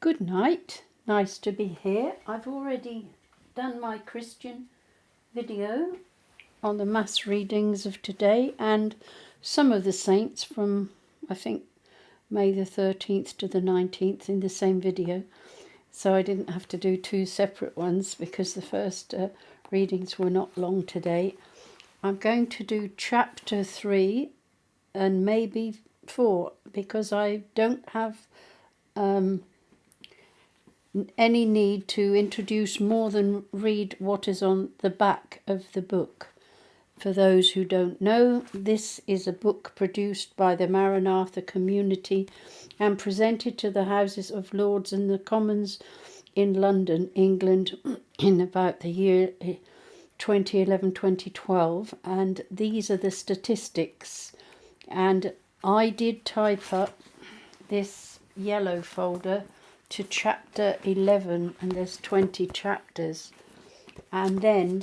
Good night. Nice to be here. I've already done my Christian video on the mass readings of today and some of the saints from, I think, May the 13th to the 19th in the same video. So I didn't have to do two separate ones because the first readings were not long today. I'm going to do chapter 3 and maybe 4 because I don't have any need to introduce more than read what is on the back of the book. For those who don't know, this is a book produced by the MARANATHA Community and presented to the Houses of Lords and the Commons in London, England, in about the year 2011-2012. And these are the statistics. And I did type up this yellow folder to chapter 11, and there's 20 chapters. And then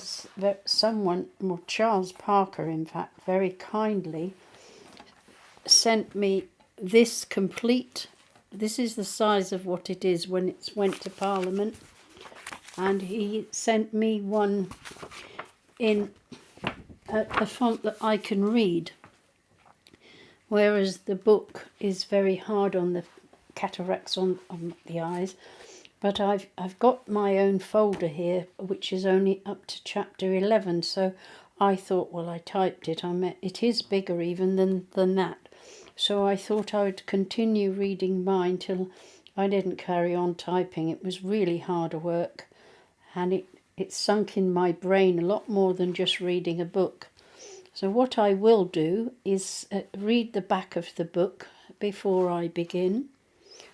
someone, well, Charles Parker, in fact, very kindly sent me this complete. This is the size of what it is when it went to Parliament. And he sent me one in a font that I can read, whereas the book is very hard on the cataracts on the eyes. But I've got my own folder here, which is only up to chapter 11. So I thought, well, I typed it. It is bigger even than that. So I thought I would continue reading mine till I didn't carry on typing. It was really hard work, and it sunk in my brain a lot more than just reading a book. So what I will do is read the back of the book before I begin.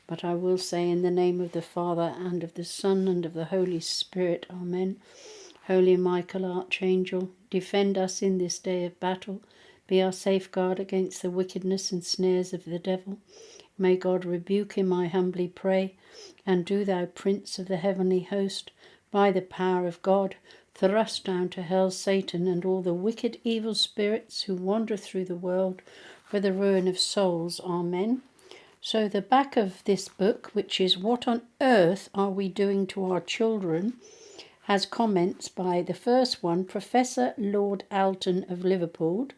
But I will say, in the name of the Father, and of the Son, and of the Holy Spirit, Amen. Holy Michael, Archangel, defend us in this day of battle. Be our safeguard against the wickedness and snares of the devil. May God rebuke him, I humbly pray. And do thou, Prince of the heavenly host, by the power of God, thrust down to hell Satan and all the wicked evil spirits who wander through the world for the ruin of souls. Amen. So the back of this book, which is What on Earth Are We Doing to Our Children?, has comments by the first one, Professor Lord Alton of Liverpool,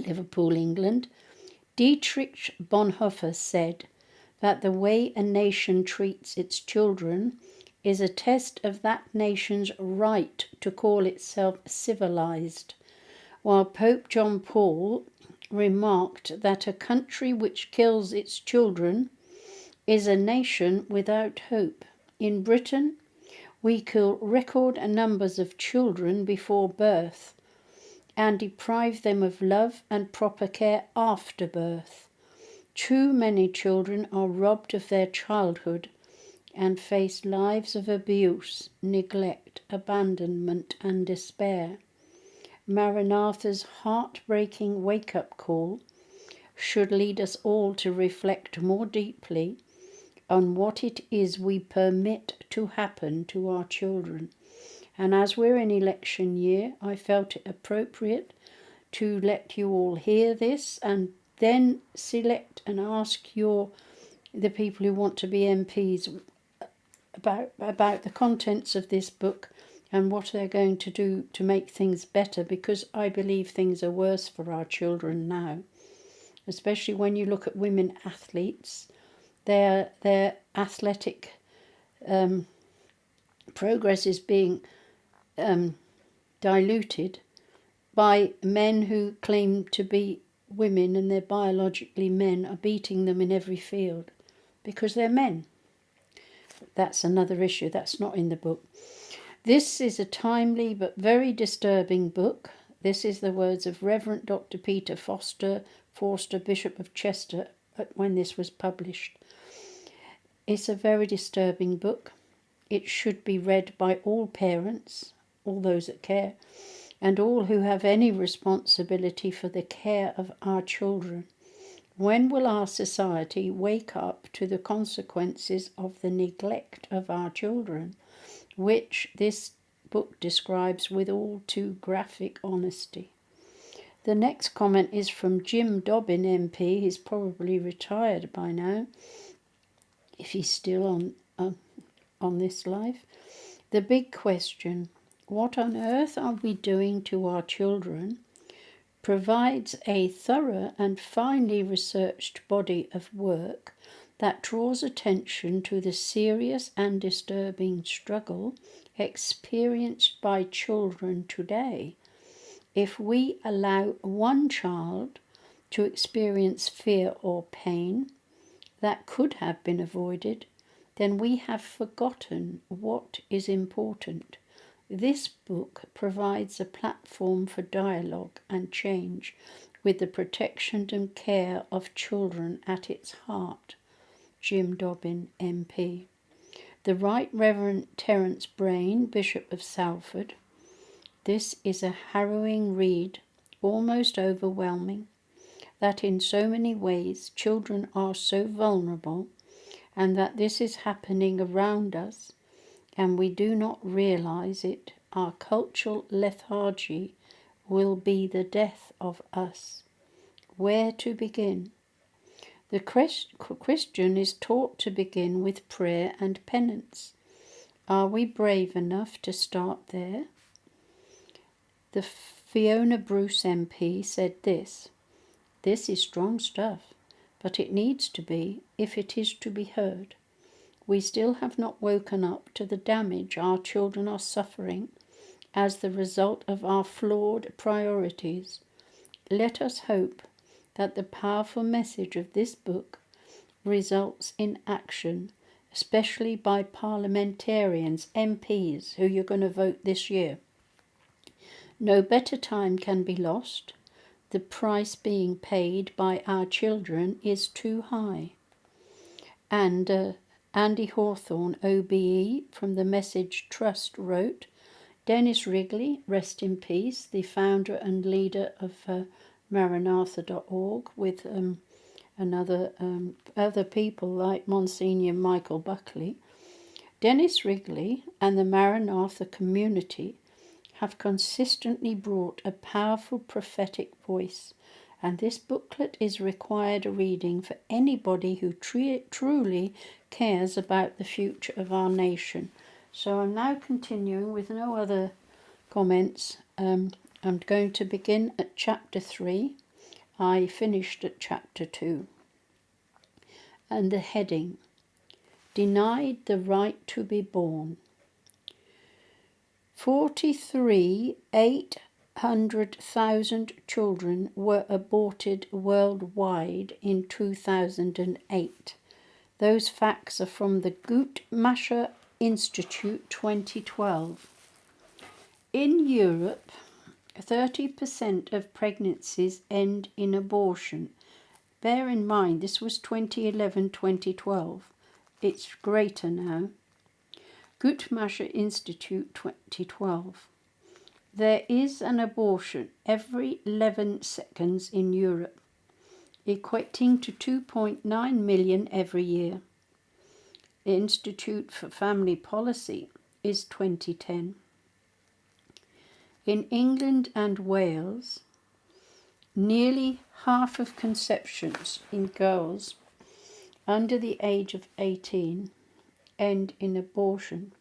England. Dietrich Bonhoeffer said that the way a nation treats its children is a test of that nation's right to call itself civilized, while Pope John Paul remarked that a country which kills its children is a nation without hope. In Britain, we kill record numbers of children before birth and deprive them of love and proper care after birth. Too many children are robbed of their childhood and face lives of abuse, neglect, abandonment, and despair. Maranatha's heartbreaking wake-up call should lead us all to reflect more deeply on what it is we permit to happen to our children. And as we're in election year, I felt it appropriate to let you all hear this and then select and ask the people who want to be MPs about the contents of this book and what they're going to do to make things better, because I believe things are worse for our children now, especially when you look at women athletes. Their athletic progress is being diluted by men who claim to be women, and they're biologically men, are beating them in every field because they're men. That's another issue. That's not in the book. This is a timely but very disturbing book. This is the words of Reverend Dr. Peter Forster, Bishop of Chester, when this was published. It's a very disturbing book. It should be read by all parents, all those that care, and all who have any responsibility for the care of our children. When will our society wake up to the consequences of the neglect of our children, which this book describes with all too graphic honesty? The next comment is from Jim Dobbin MP. He's probably retired by now. If he's still on this life. The big question, what on earth are we doing to our children, provides a thorough and finely researched body of work that draws attention to the serious and disturbing struggle experienced by children today. If we allow one child to experience fear or pain that could have been avoided, then we have forgotten what is important. This book provides a platform for dialogue and change with the protection and care of children at its heart. Jim Dobbin, MP. The Right Reverend Terence Brain, Bishop of Salford. This is a harrowing read, almost overwhelming, that in so many ways children are so vulnerable, and that this is happening around us, and we do not realize it. Our cultural lethargy will be the death of us. Where to begin? The Christian is taught to begin with prayer and penance. Are we brave enough to start there? The Fiona Bruce MP said this is strong stuff, but it needs to be if it is to be heard. We still have not woken up to the damage our children are suffering as the result of our flawed priorities. Let us hope that the powerful message of this book results in action, especially by parliamentarians, MPs, who you're going to vote this year. No better time can be lost. The price being paid by our children is too high. And Andy Hawthorne, OBE, from the Message Trust, wrote, Dennis Wrigley, rest in peace, the founder and leader of MARANATHA.org, with other people like Monsignor Michael Buckley. Dennis Wrigley and the Maranatha community have consistently brought a powerful prophetic voice, and this booklet is required reading for anybody who truly cares about the future of our nation. So I'm now continuing with no other comments. I'm going to begin at chapter 3. I finished at chapter 2. And the heading, Denied the Right to be Born. 800,000 children were aborted worldwide in 2008. Those facts are from the Guttmacher Institute 2012. In Europe, 30% of pregnancies end in abortion. Bear in mind, this was 2011-2012. It's greater now. Guttmacher Institute 2012. There is an abortion every 11 seconds in Europe, equating to 2.9 million every year. The Institute for Family Policy is 2010. In England and Wales, nearly half of conceptions in girls under the age of 18 end in abortion.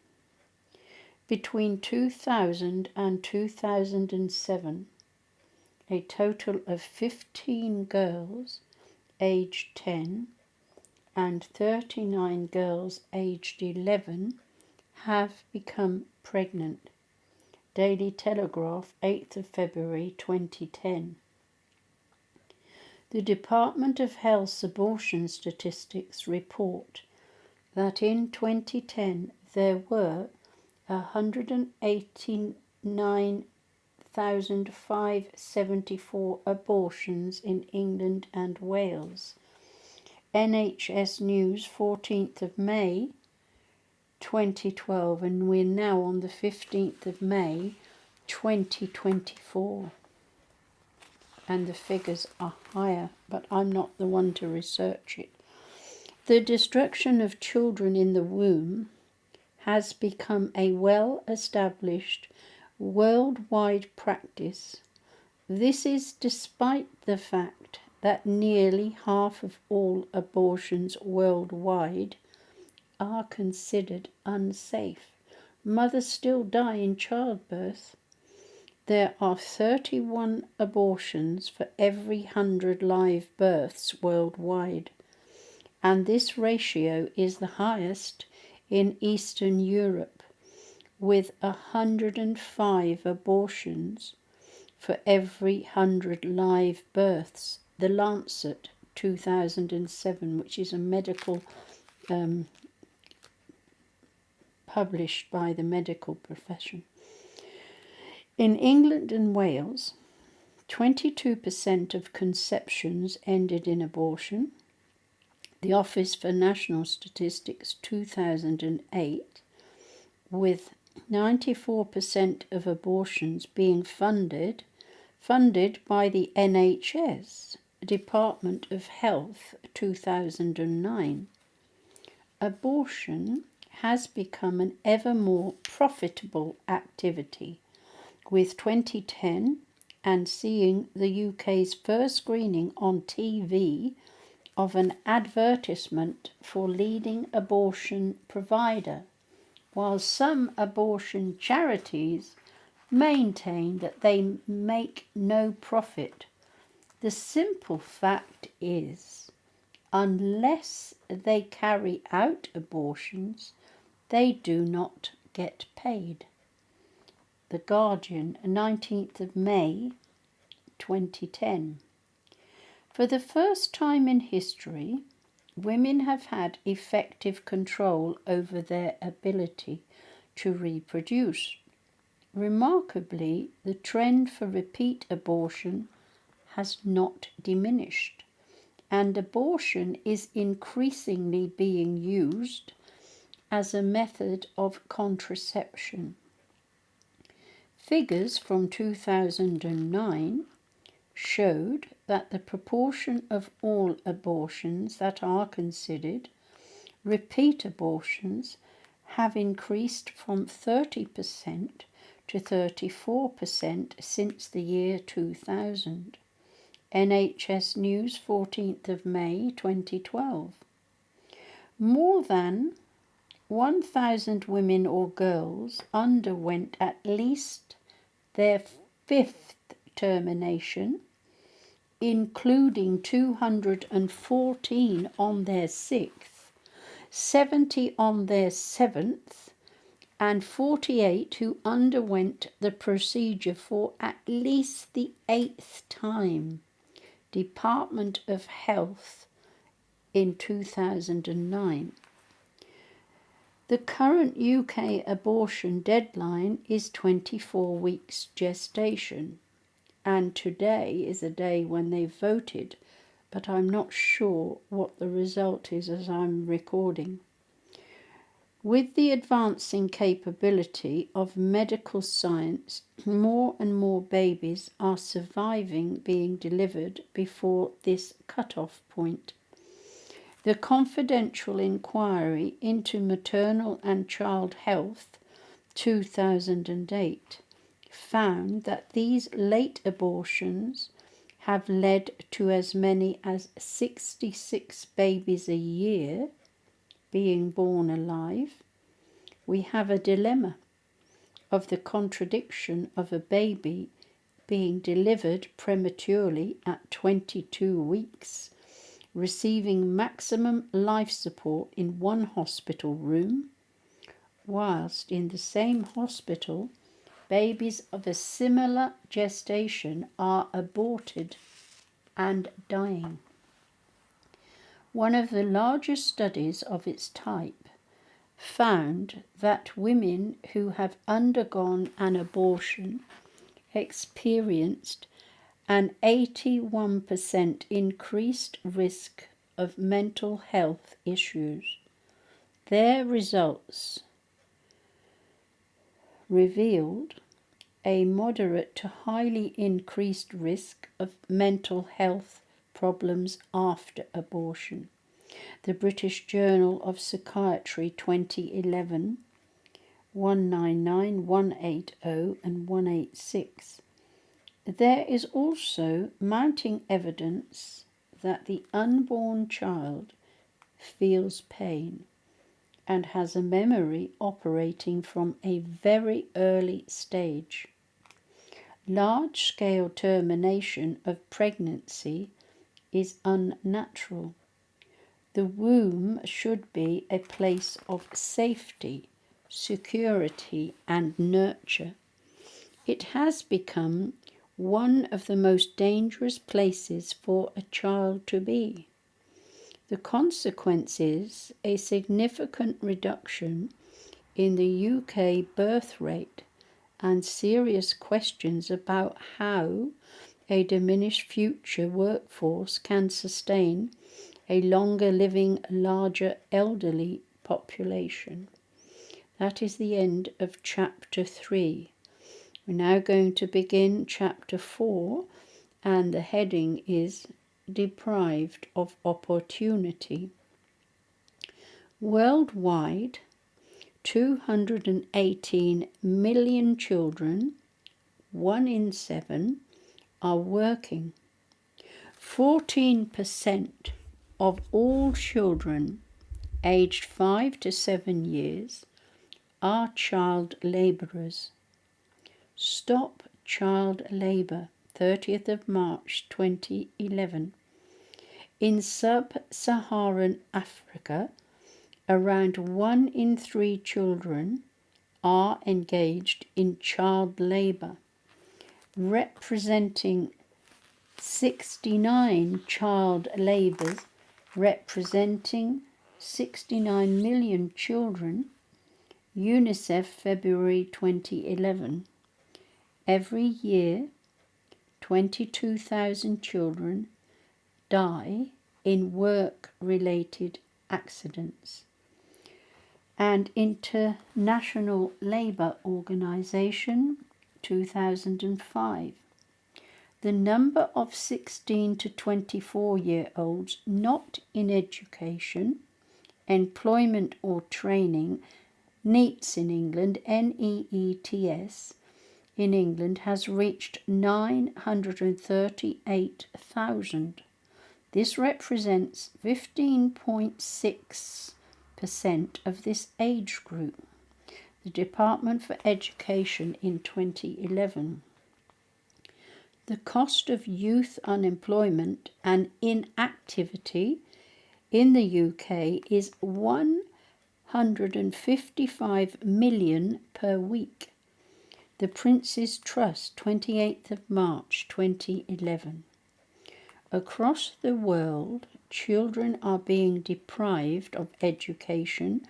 Between 2000 and 2007, a total of 15 girls aged 10 and 39 girls aged 11 have become pregnant. Daily Telegraph, 8th of February 2010. The Department of Health's abortion statistics report that in 2010 there were 189,574 abortions in England and Wales. NHS News, 14th of May 2012, and we're now on the 15th of May 2024. And the figures are higher, but I'm not the one to research it. The destruction of children in the womb has become a well-established worldwide practice. This is despite the fact that nearly half of all abortions worldwide are considered unsafe. Mothers still die in childbirth. There are 31 abortions for every 100 live births worldwide, and this ratio is the highest in Eastern Europe, with 105 abortions for every 100 live births. The Lancet 2007, which is a medical published by the medical profession. In England and Wales, 22% of conceptions ended in abortion. The Office for National Statistics 2008, with 94% of abortions being funded by the NHS, Department of Health 2009. Abortion has become an ever more profitable activity, with 2010 and seeing the UK's first screening on TV of an advertisement for leading abortion provider, while some abortion charities maintain that they make no profit. The simple fact is, unless they carry out abortions, they do not get paid. The Guardian, 19th of May, 2010. For the first time in history, women have had effective control over their ability to reproduce. Remarkably, the trend for repeat abortion has not diminished, and abortion is increasingly being used as a method of contraception. Figures from 2009 showed that the proportion of all abortions that are considered repeat abortions have increased from 30% to 34% since the year 2000. NHS News, 14th of May 2012. More than 1,000 women or girls underwent at least their 5th termination, including 214 on their 6th, 70 on their 7th, and 48 who underwent the procedure for at least the 8th time. Department of Health in 2009. The current UK abortion deadline is 24 weeks gestation, and today is a day when they voted, but I'm not sure what the result is as I'm recording. With the advancing capability of medical science, more and more babies are surviving being delivered before this cut-off point. The confidential inquiry into maternal and child health, 2008, found that these late abortions have led to as many as 66 babies a year being born alive. We have a dilemma of the contradiction of a baby being delivered prematurely at 22 weeks, receiving maximum life support in one hospital room, whilst in the same hospital, babies of a similar gestation are aborted and dying. One of the largest studies of its type found that women who have undergone an abortion experienced an 81% increased risk of mental health issues. Their results revealed a moderate to highly increased risk of mental health problems after abortion. The British Journal of Psychiatry 2011, 199, 180 and 186. There is also mounting evidence that the unborn child feels pain. and has a memory operating from a very early stage. Large-scale termination of pregnancy is unnatural. The womb should be a place of safety, security, and nurture. It has become one of the most dangerous places for a child to be. The consequence is a significant reduction in the UK birth rate and serious questions about how a diminished future workforce can sustain a longer living, larger elderly population. That is the end of chapter 3. We're now going to begin chapter 4, and the heading is Deprived of Opportunity. Worldwide, 218 million children, 1 in 7, are working. 14% of all children aged 5 to 7 years are child labourers. Stop Child Labour, 30th of March 2011. In sub-Saharan Africa, around 1 in 3 children are engaged in child labour, representing 69 child labourers, representing 69 million children. UNICEF, February 2011. Every year, 22,000 children die in work-related accidents. And International Labour Organization, 2005. The number of 16 to 24-year-olds not in education, employment or training, NEETs in England, NEETS, in England has reached 938,000. This represents 15.6% of this age group. The Department for Education in 2011. The cost of youth unemployment and inactivity in the UK is 155 million per week. The Prince's Trust, 28th of March 2011. Across the world, children are being deprived of education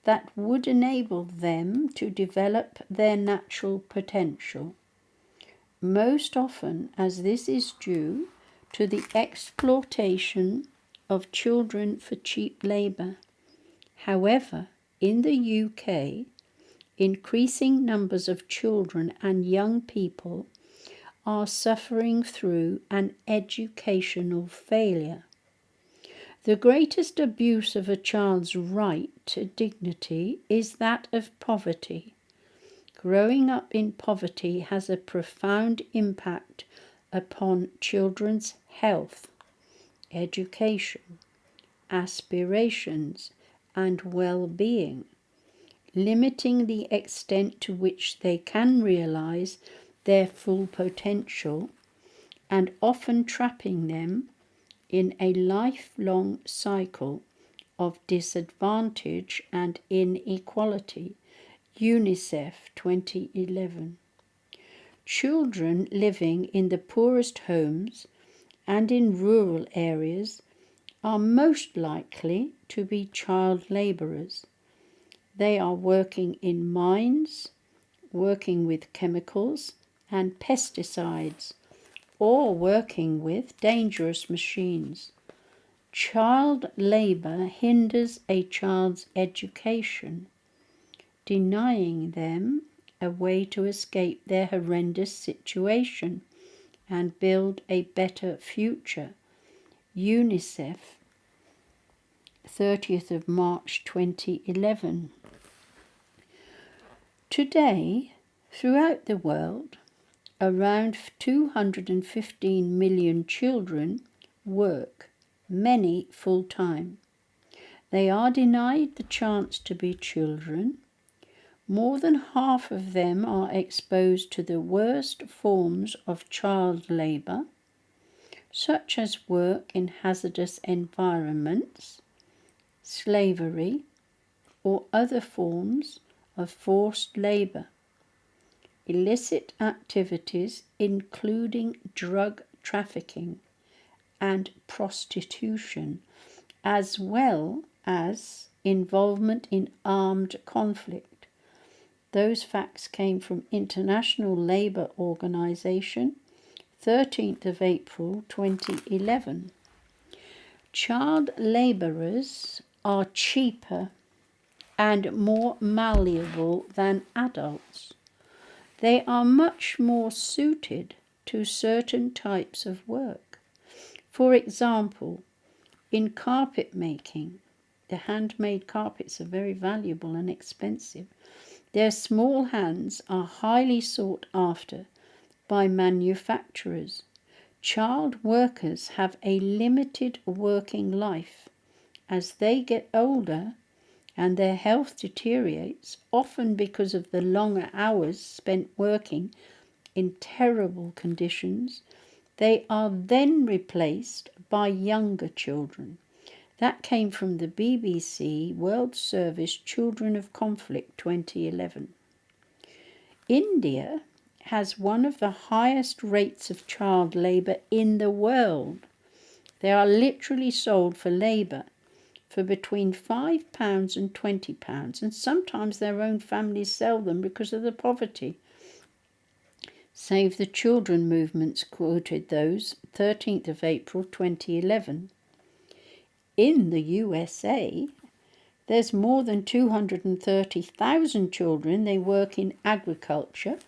that would enable them to develop their natural potential. Most often, as this is due to the exploitation of children for cheap labour. However, in the UK, increasing numbers of children and young people are suffering through an educational failure. The greatest abuse of a child's right to dignity is that of poverty. Growing up in poverty has a profound impact upon children's health, education, aspirations, and well-being, limiting the extent to which they can realise their full potential and often trapping them in a lifelong cycle of disadvantage and inequality. UNICEF 2011. Children living in the poorest homes and in rural areas are most likely to be child labourers. They are working in mines, working with chemicals and pesticides, or working with dangerous machines. Child labour hinders a child's education, denying them a way to escape their horrendous situation and build a better future. UNICEF, 30th of March 2011. Today, throughout the world, around 215 million children work, many full-time. They are denied the chance to be children. More than half of them are exposed to the worst forms of child labour, such as work in hazardous environments, slavery, or other forms of forced labour. Illicit activities including drug trafficking and prostitution, as well as involvement in armed conflict. Those facts came from International Labour Organization, 13th of April 2011. Child labourers are cheaper and more malleable than adults. They are much more suited to certain types of work. For example, in carpet making, the handmade carpets are very valuable and expensive. Their small hands are highly sought after by manufacturers. Child workers have a limited working life. As they get older and their health deteriorates, often because of the longer hours spent working in terrible conditions, they are then replaced by younger children. That came from the BBC World Service Children of Conflict 2011. India has one of the highest rates of child labour in the world. They are literally sold for labour for between £5 and £20, and sometimes their own families sell them because of the poverty. Save the Children movements quoted those, 13th of April 2011. In the USA, there's more than 230,000 children. They work in agriculture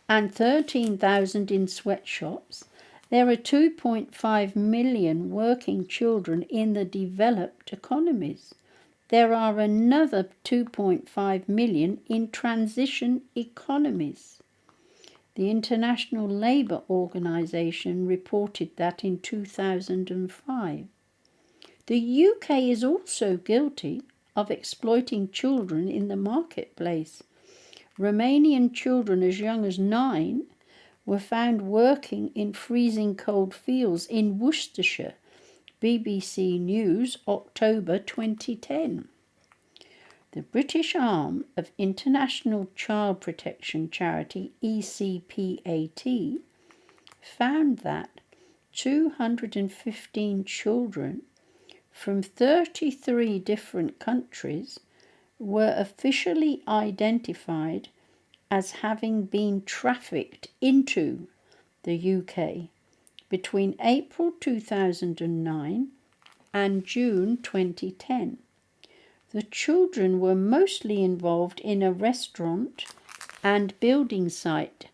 and 13,000 in sweatshops. There are 2.5 million working children in the developed economies. There are another 2.5 million in transition economies. The International Labour Organization reported that in 2005. The UK is also guilty of exploiting children in the marketplace. Romanian children as young as 9 were found working in freezing cold fields in Worcestershire. BBC News, October 2010. The British arm of international child protection charity ECPAT found that 215 children from 33 different countries were officially identified as having been trafficked into the UK between April 2009 and June 2010. The children were mostly involved in a restaurant and building site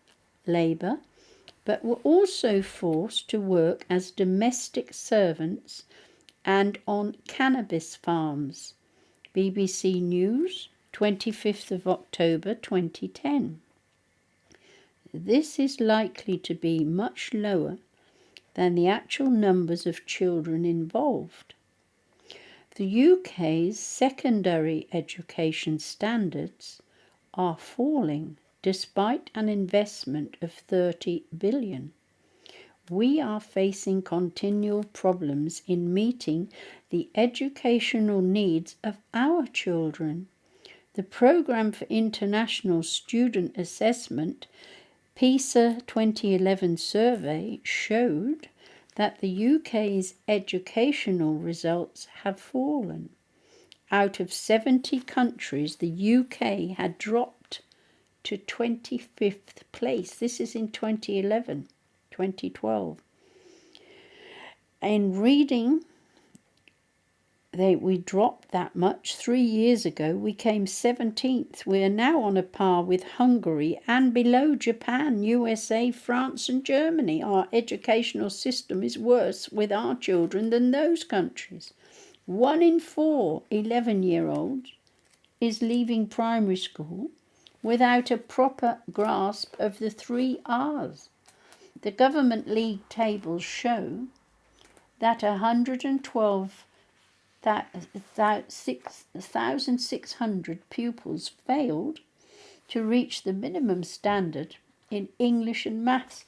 labour, but were also forced to work as domestic servants and on cannabis farms. BBC News, 25th of October 2010. This is likely to be much lower than the actual numbers of children involved. The UK's secondary education standards are falling despite an investment of 30 billion. We are facing continual problems in meeting the educational needs of our children. The Programme for International Student Assessment PISA 2011 survey showed that the UK's educational results have fallen. Out of 70 countries, the UK had dropped to 25th place. This is in 2011, 2012. In reading, we dropped that much. 3 years ago, we came 17th. We are now on a par with Hungary and below Japan, USA, France and Germany. Our educational system is worse with our children than those countries. 1 in 4 11-year-olds is leaving primary school without a proper grasp of the 3 R's. The government league tables show that 112 1,600 pupils failed to reach the minimum standard in English and maths.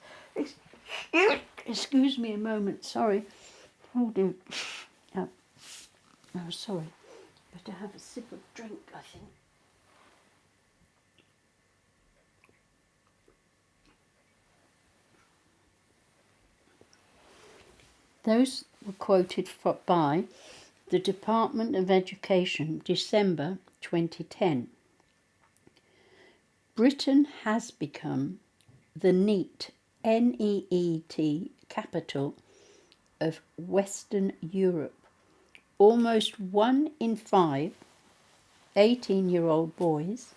Excuse me a moment, sorry. Oh dear. Oh, sorry. Better have a sip of drink, I think. Those were quoted by the Department of Education, December 2010. Britain has become the NEET, N-E-E-T, capital of Western Europe. Almost 1 in 5 18-year-old boys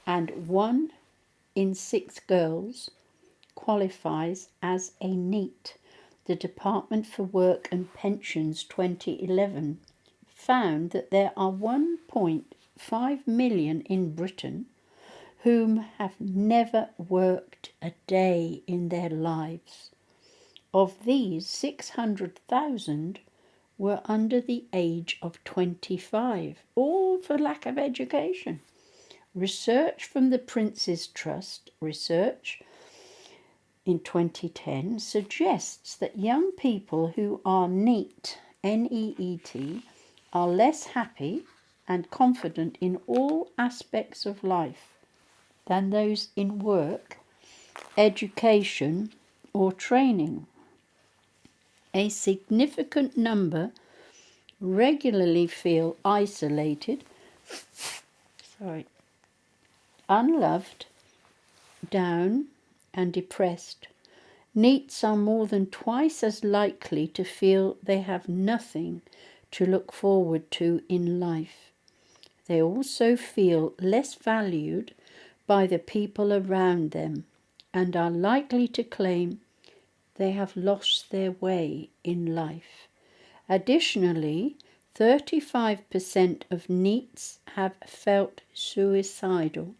and 1 in 6 girls qualifies as a NEET. The Department for Work and Pensions 2011 found that there are 1.5 million in Britain whom have never worked a day in their lives. Of these, 600,000 were under the age of 25, all for lack of education. Research from the Prince's Trust in 2010 suggests that young people who are NEET, N-E-E-T, are less happy and confident in all aspects of life than those in work, education, or training. A significant number regularly feel isolated, unloved, down, and depressed. NEETs are more than twice as likely to feel they have nothing to look forward to in life. They also feel less valued by the people around them and are likely to claim they have lost their way in life. Additionally, 35% of NEETs have felt suicidal.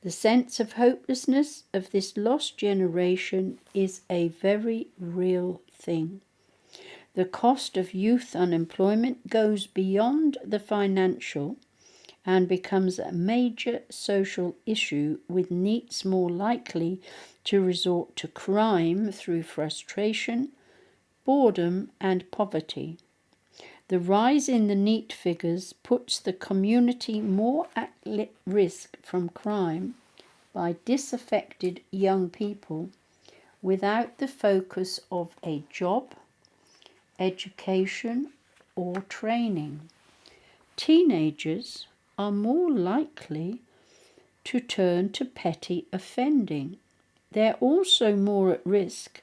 The sense of hopelessness of this lost generation is a very real thing. The cost of youth unemployment goes beyond the financial and becomes a major social issue, with NEETs more likely to resort to crime through frustration, boredom, and poverty. The rise in the NEET figures puts the community more at risk from crime by disaffected young people without the focus of a job, education, or training. Teenagers are more likely to turn to petty offending. They're also more at risk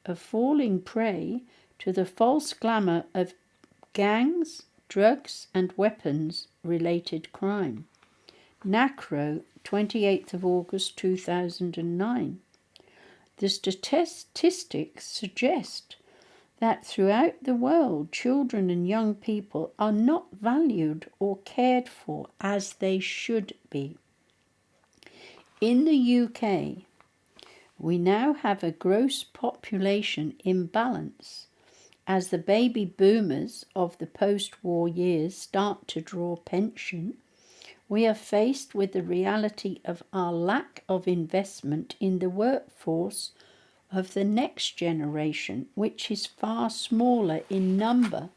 of falling prey to the false glamour of gangs, drugs, and weapons-related crime. NACRO, 28th of August 2009. The statistics suggest that throughout the world, children and young people are not valued or cared for as they should be. In the UK, we now have a gross population imbalance. As the baby boomers of the post-war years start to draw pension, we are faced with the reality of our lack of investment in the workforce of the next generation, which is far smaller in number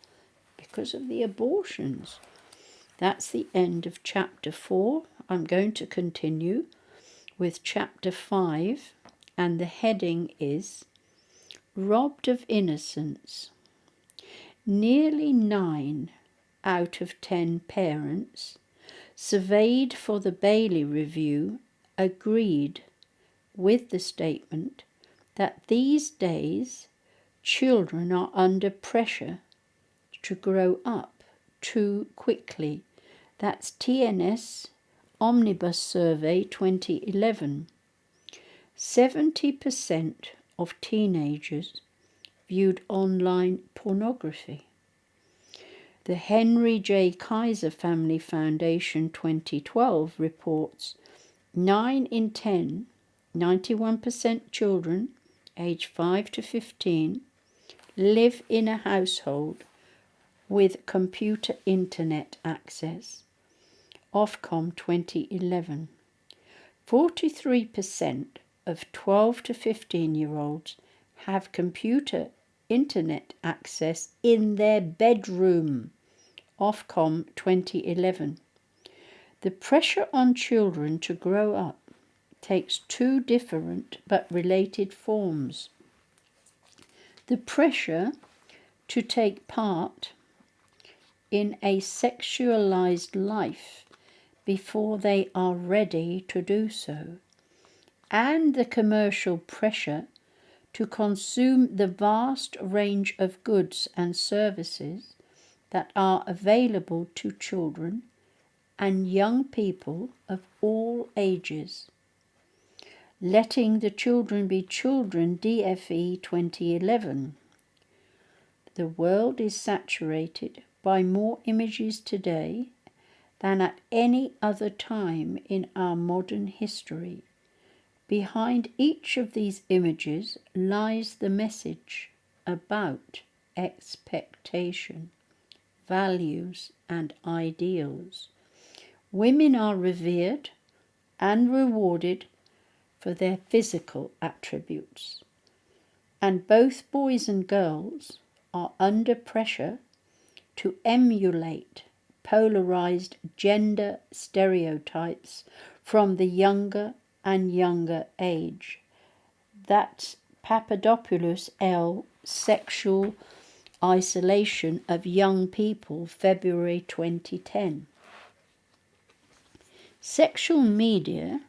because of the abortions. That's the end of chapter 4. I'm going to continue with chapter 5, and the heading is Robbed of Innocence. Nearly 9 out of 10 parents surveyed for the Bailey Review agreed with the statement that these days children are under pressure to grow up too quickly. That's TNS Omnibus Survey 2011. 70% of teenagers viewed online pornography. The Henry J. Kaiser Family Foundation 2012 reports 9 in 10, 91% children aged 5 to 15 live in a household with computer internet access. Ofcom 2011. 43% of 12 to 15-year-olds have computer internet access in their bedroom. Ofcom 2011. The pressure on children to grow up takes two different but related forms. The pressure to take part in a sexualized life before they are ready to do so, and the commercial pressure to consume the vast range of goods and services that are available to children and young people of all ages. Letting the Children Be Children, DFE 2011. The world is saturated by more images today than at any other time in our modern history. Behind each of these images lies the message about expectation, values, and ideals. Women are revered and rewarded for their physical attributes, and both boys and girls are under pressure to emulate polarized gender stereotypes from the younger and younger age. That's Papadopoulos L. Sexual Isolation of Young People, February 2010. Sexual media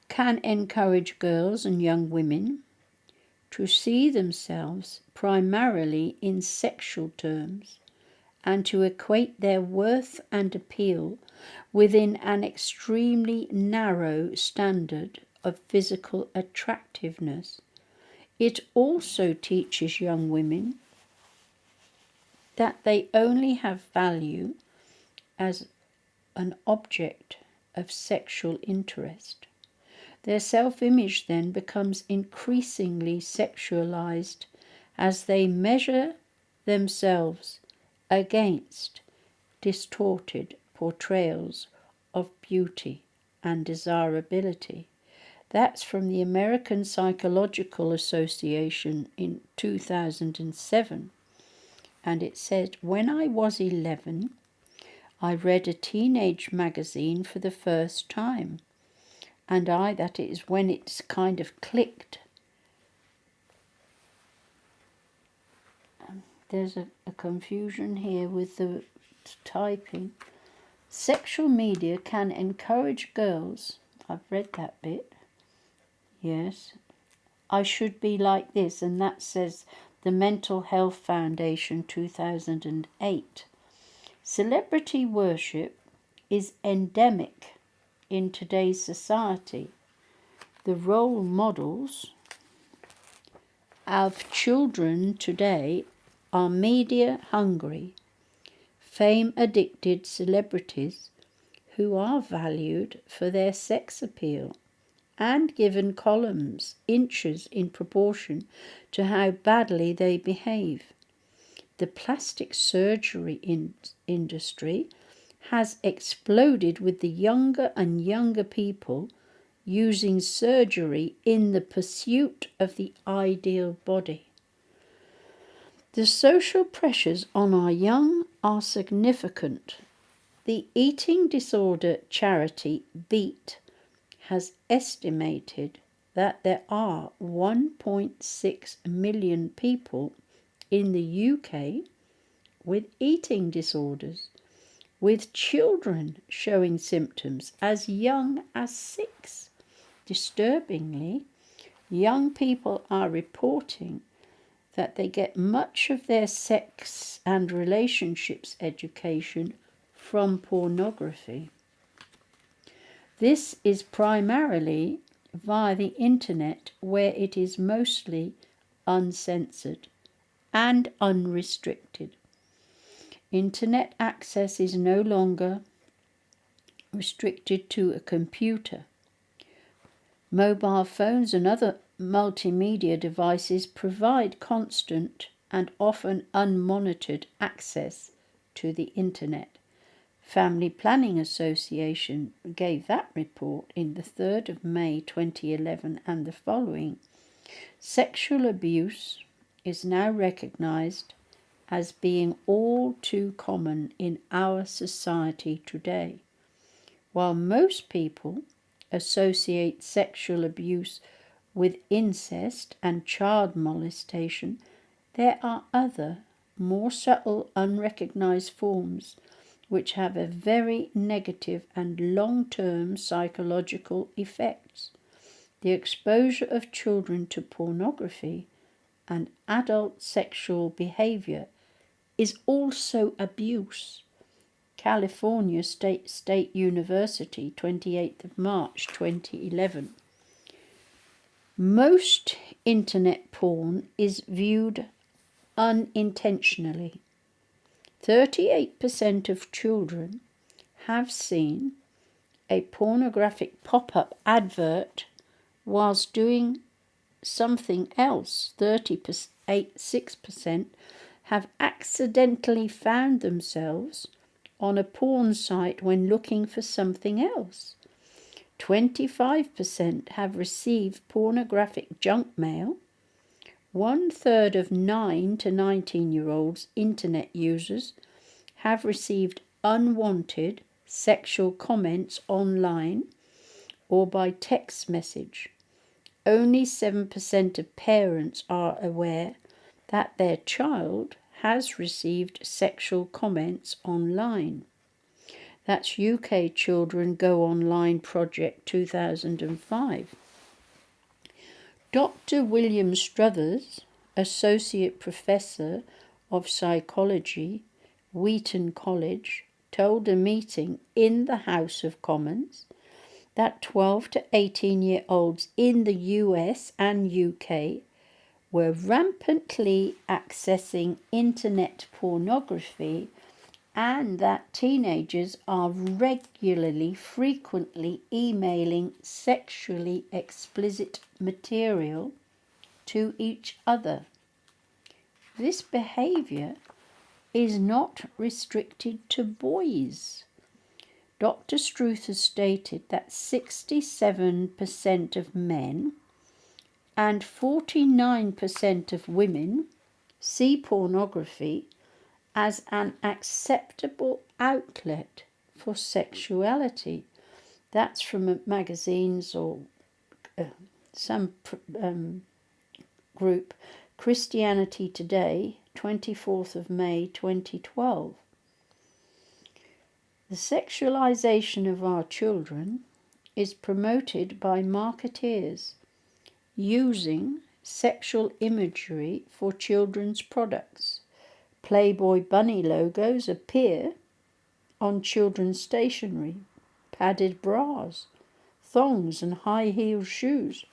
can encourage girls and young women to see themselves primarily in sexual terms and to equate their worth and appeal within an extremely narrow standard of physical attractiveness. It also teaches young women that they only have value as an object of sexual interest. Their self-image then becomes increasingly sexualized as they measure themselves against distorted portrayals of beauty and desirability. That's from the American Psychological Association in 2007. And it said, when I was 11, I read a teenage magazine for the first time. And that is when it's kind of clicked. There's a confusion here with the typing. Sexual media can encourage girls. I've read that bit. Yes. I should be like this, and that says the Mental Health Foundation 2008. Celebrity worship is endemic in today's society. The role models of children today are media-hungry, fame-addicted celebrities who are valued for their sex appeal and given columns, inches in proportion to how badly they behave. The plastic surgery industry has exploded with the younger and younger people using surgery in the pursuit of the ideal body. The social pressures on our young are significant. The eating disorder charity BEAT has estimated that there are 1.6 million people in the UK with eating disorders, with children showing symptoms as young as 6. Disturbingly, young people are reporting that they get much of their sex and relationships education from pornography. This is primarily via the internet, where it is mostly uncensored and unrestricted. Internet access is no longer restricted to a computer. Mobile phones and other multimedia devices provide constant and often unmonitored access to the internet. Family Planning Association gave that report in the 3rd of May 2011 and the following. Sexual abuse is now recognized as being all too common in our society today. While most people associate sexual abuse with incest and child molestation, there are other, more subtle, unrecognized forms which have a very negative and long-term psychological effects. The exposure of children to pornography and adult sexual behavior is also abuse. California State University, 28th of March 2011. Most internet porn is viewed unintentionally. 38% of children have seen a pornographic pop-up advert whilst doing something else. 6% have accidentally found themselves on a porn site when looking for something else. 25% have received pornographic junk mail. 1/3 of 9 to 19-year-olds internet users have received unwanted sexual comments online or by text message. Only 7% of parents are aware that their child has received sexual comments online. That's UK Children Go Online Project 2005. Dr. William Struthers, Associate Professor of Psychology, Wheaton College, told a meeting in the House of Commons that 12 to 18-year-olds in the US and UK were rampantly accessing internet pornography and that teenagers are regularly, frequently emailing sexually explicit material to each other. This behavior is not restricted to boys. Dr. Struth has stated that 67% of men and 49% of women see pornography as an acceptable outlet for sexuality. That's from magazines or some group, Christianity Today, 24th of May 2012. The sexualization of our children is promoted by marketeers using sexual imagery for children's products. Playboy bunny logos appear on children's stationery. Padded bras, thongs and high-heeled shoes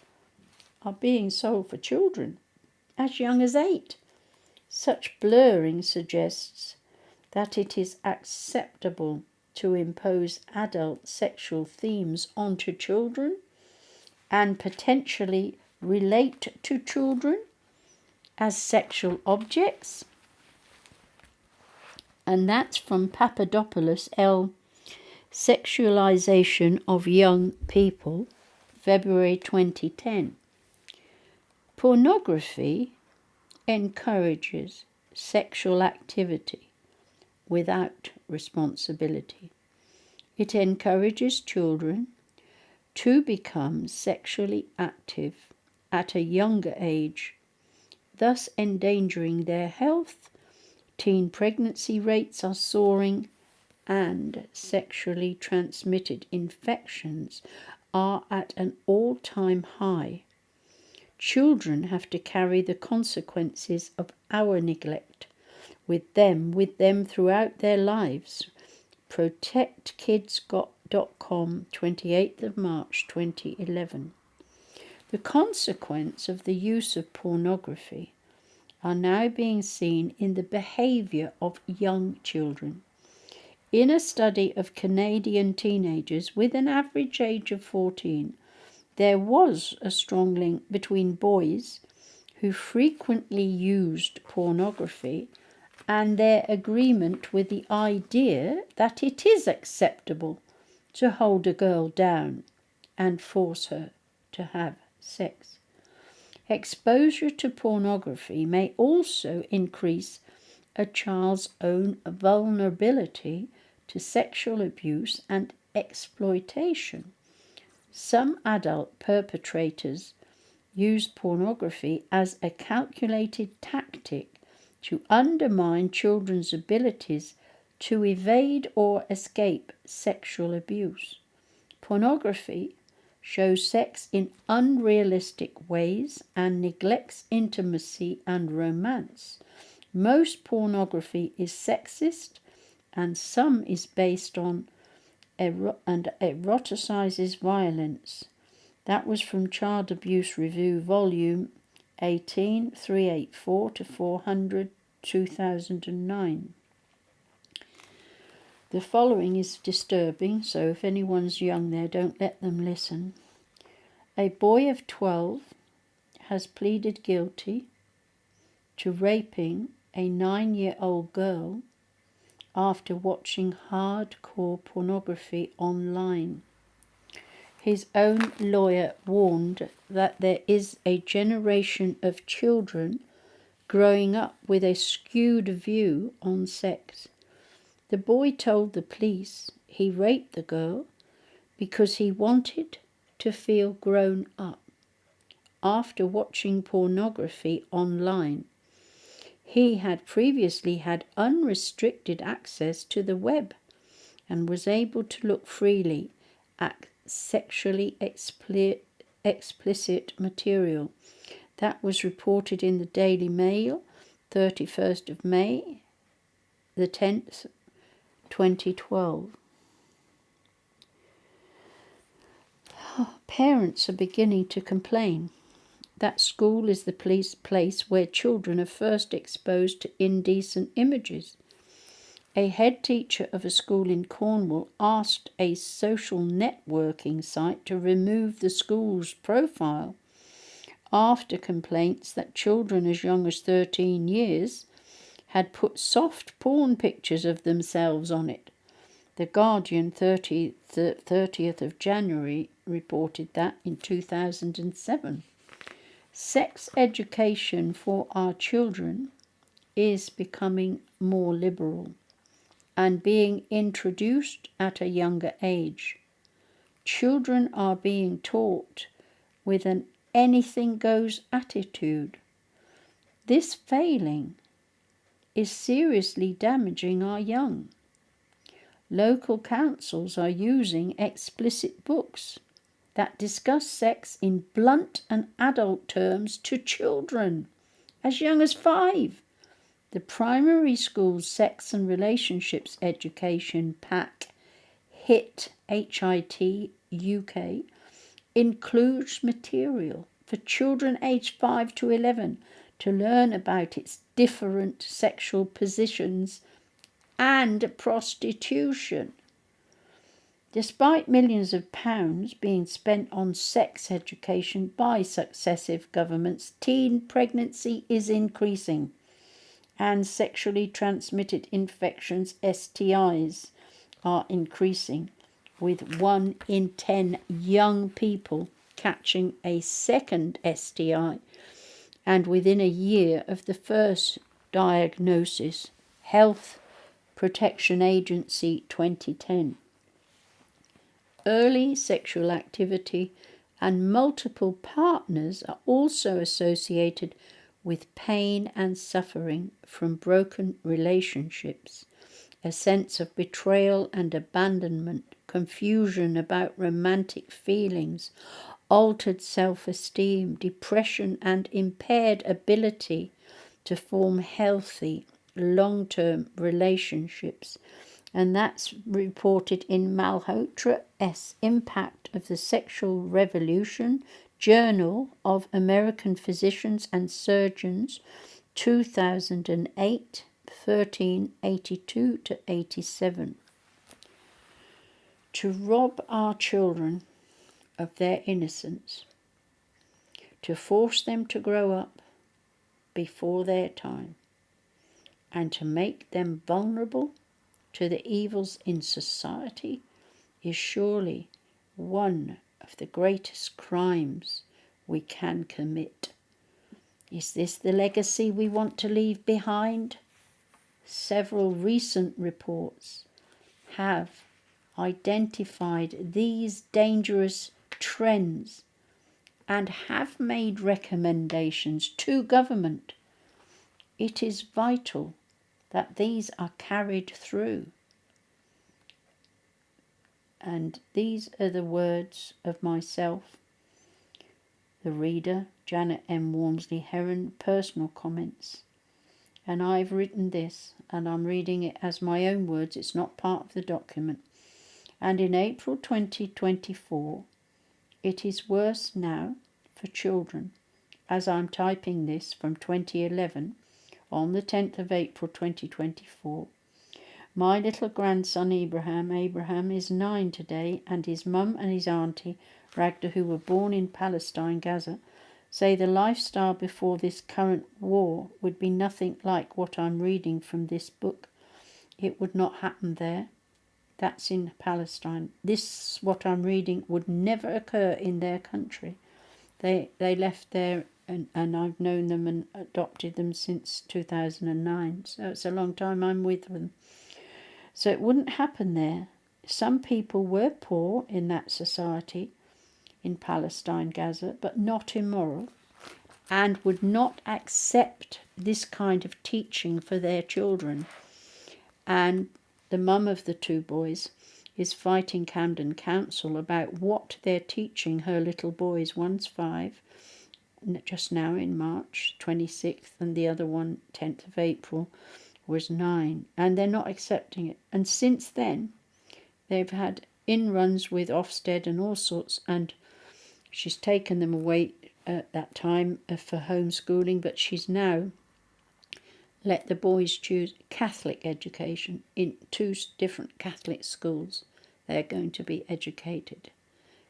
are being sold for children as young as 8. Such blurring suggests that it is acceptable to impose adult sexual themes onto children and potentially relate to children as sexual objects. And that's from Papadopoulos L. Sexualization of Young People, February 2010. Pornography encourages sexual activity without responsibility. It encourages children to become sexually active at a younger age, thus endangering their health. Teen pregnancy rates are soaring and sexually transmitted infections are at an all-time high. Children have to carry the consequences of our neglect with them throughout their lives. ProtectKids.com, 28th of March 2011. The consequence of the use of pornography are now being seen in the behaviour of young children. In a study of Canadian teenagers with an average age of 14, there was a strong link between boys who frequently used pornography and their agreement with the idea that it is acceptable to hold a girl down and force her to have sex. Exposure to pornography may also increase a child's own vulnerability to sexual abuse and exploitation. Some adult perpetrators use pornography as a calculated tactic to undermine children's abilities to evade or escape sexual abuse. Pornography shows sex in unrealistic ways and neglects intimacy and romance. Most pornography is sexist, and some is based on and eroticizes violence. That was from Child Abuse Review, Volume 18, 384 to 400, 2009. The following is disturbing, so if anyone's young there, don't let them listen. A boy of 12 has pleaded guilty to raping a 9-year-old girl after watching hardcore pornography online. His own lawyer warned that there is a generation of children growing up with a skewed view on sex. The boy told the police he raped the girl because he wanted to feel grown up after watching pornography online. He had previously had unrestricted access to the web and was able to look freely at sexually explicit material. That was reported in the Daily Mail, 31st of May, the 10th, 2012. Parents are beginning to complain that school is the place where children are first exposed to indecent images. A head teacher of a school in Cornwall asked a social networking site to remove the school's profile after complaints that children as young as 13 years had put soft porn pictures of themselves on it. The Guardian, 30th of January, reported that in 2007. Sex education for our children is becoming more liberal and being introduced at a younger age. Children are being taught with an anything goes attitude. This failing is seriously damaging our young. Local councils are using explicit books that discuss sex in blunt and adult terms to children as young as 5. The primary school's sex and relationships education pack, HIT, HIT UK, includes material for children aged 5 to 11 to learn about its different sexual positions and prostitution. Despite millions of pounds being spent on sex education by successive governments, teen pregnancy is increasing and sexually transmitted infections, STIs, are increasing, with 1 in 10 young people catching a second STI, and within a year of the first diagnosis. Health Protection Agency, 2010. Early sexual activity and multiple partners are also associated with pain and suffering from broken relationships, a sense of betrayal and abandonment, confusion about romantic feelings, altered self-esteem, depression, and impaired ability to form healthy, long-term relationships. And that's reported in Malhotra's Impact of the Sexual Revolution, Journal of American Physicians and Surgeons, 2008, 1382 to 87. To rob our children of their innocence, to force them to grow up before their time, and to make them vulnerable to the evils in society is surely one of the greatest crimes we can commit. Is this the legacy we want to leave behind? Several recent reports have identified these dangerous trends and have made recommendations to government. It is vital that these are carried through. And these are the words of myself, the reader, Janet M. Walmsley-Heron, personal comments. And I've written this, and I'm reading it as my own words. It's not part of the document. And in April 2024, it is worse now for children, as I'm typing this from 2011, on the 10th of April 2024. My little grandson Abraham is 9 today, and his mum and his auntie, Ragda, who were born in Palestine, Gaza, say the lifestyle before this current war would be nothing like what I'm reading from this book. It would not happen there. That's in Palestine. This, what I'm reading, would never occur in their country. They left there, and I've known them and adopted them since 2009. So it's a long time I'm with them. So it wouldn't happen there. Some people were poor in that society, in Palestine, Gaza, but not immoral, and would not accept this kind of teaching for their children. And the mum of the 2 boys is fighting Camden Council about what they're teaching her little boys. One's 5, just now in March 26th, and the other one, 10th of April, was 9. And they're not accepting it. And since then, they've had in-runs with Ofsted and all sorts, and she's taken them away at that time for homeschooling, but she's now let the boys choose Catholic education in 2 different Catholic schools. They're going to be educated.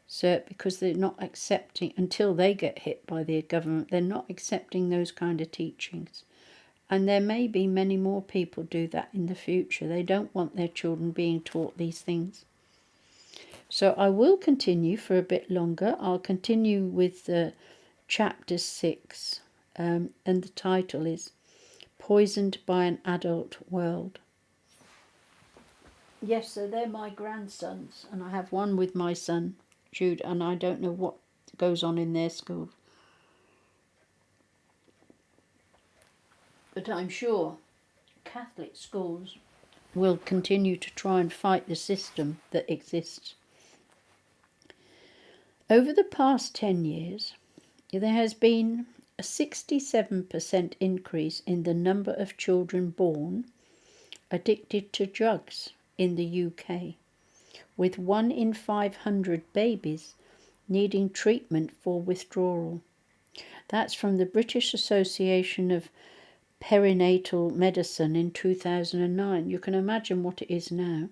So because they're not accepting, until they get hit by the government, they're not accepting those kind of teachings. And there may be many more people do that in the future. They don't want their children being taught these things. So I will continue for a bit longer. I'll continue with chapter 6, and the title is Poisoned by an Adult World. Yes, so they're my grandsons, and I have one with my son, Jude, and I don't know what goes on in their school. But I'm sure Catholic schools will continue to try and fight the system that exists. Over the past 10 years, there has been a 67% increase in the number of children born addicted to drugs in the UK, with 1 in 500 babies needing treatment for withdrawal. That's from the British Association of Perinatal Medicine in 2009. You can imagine what it is now.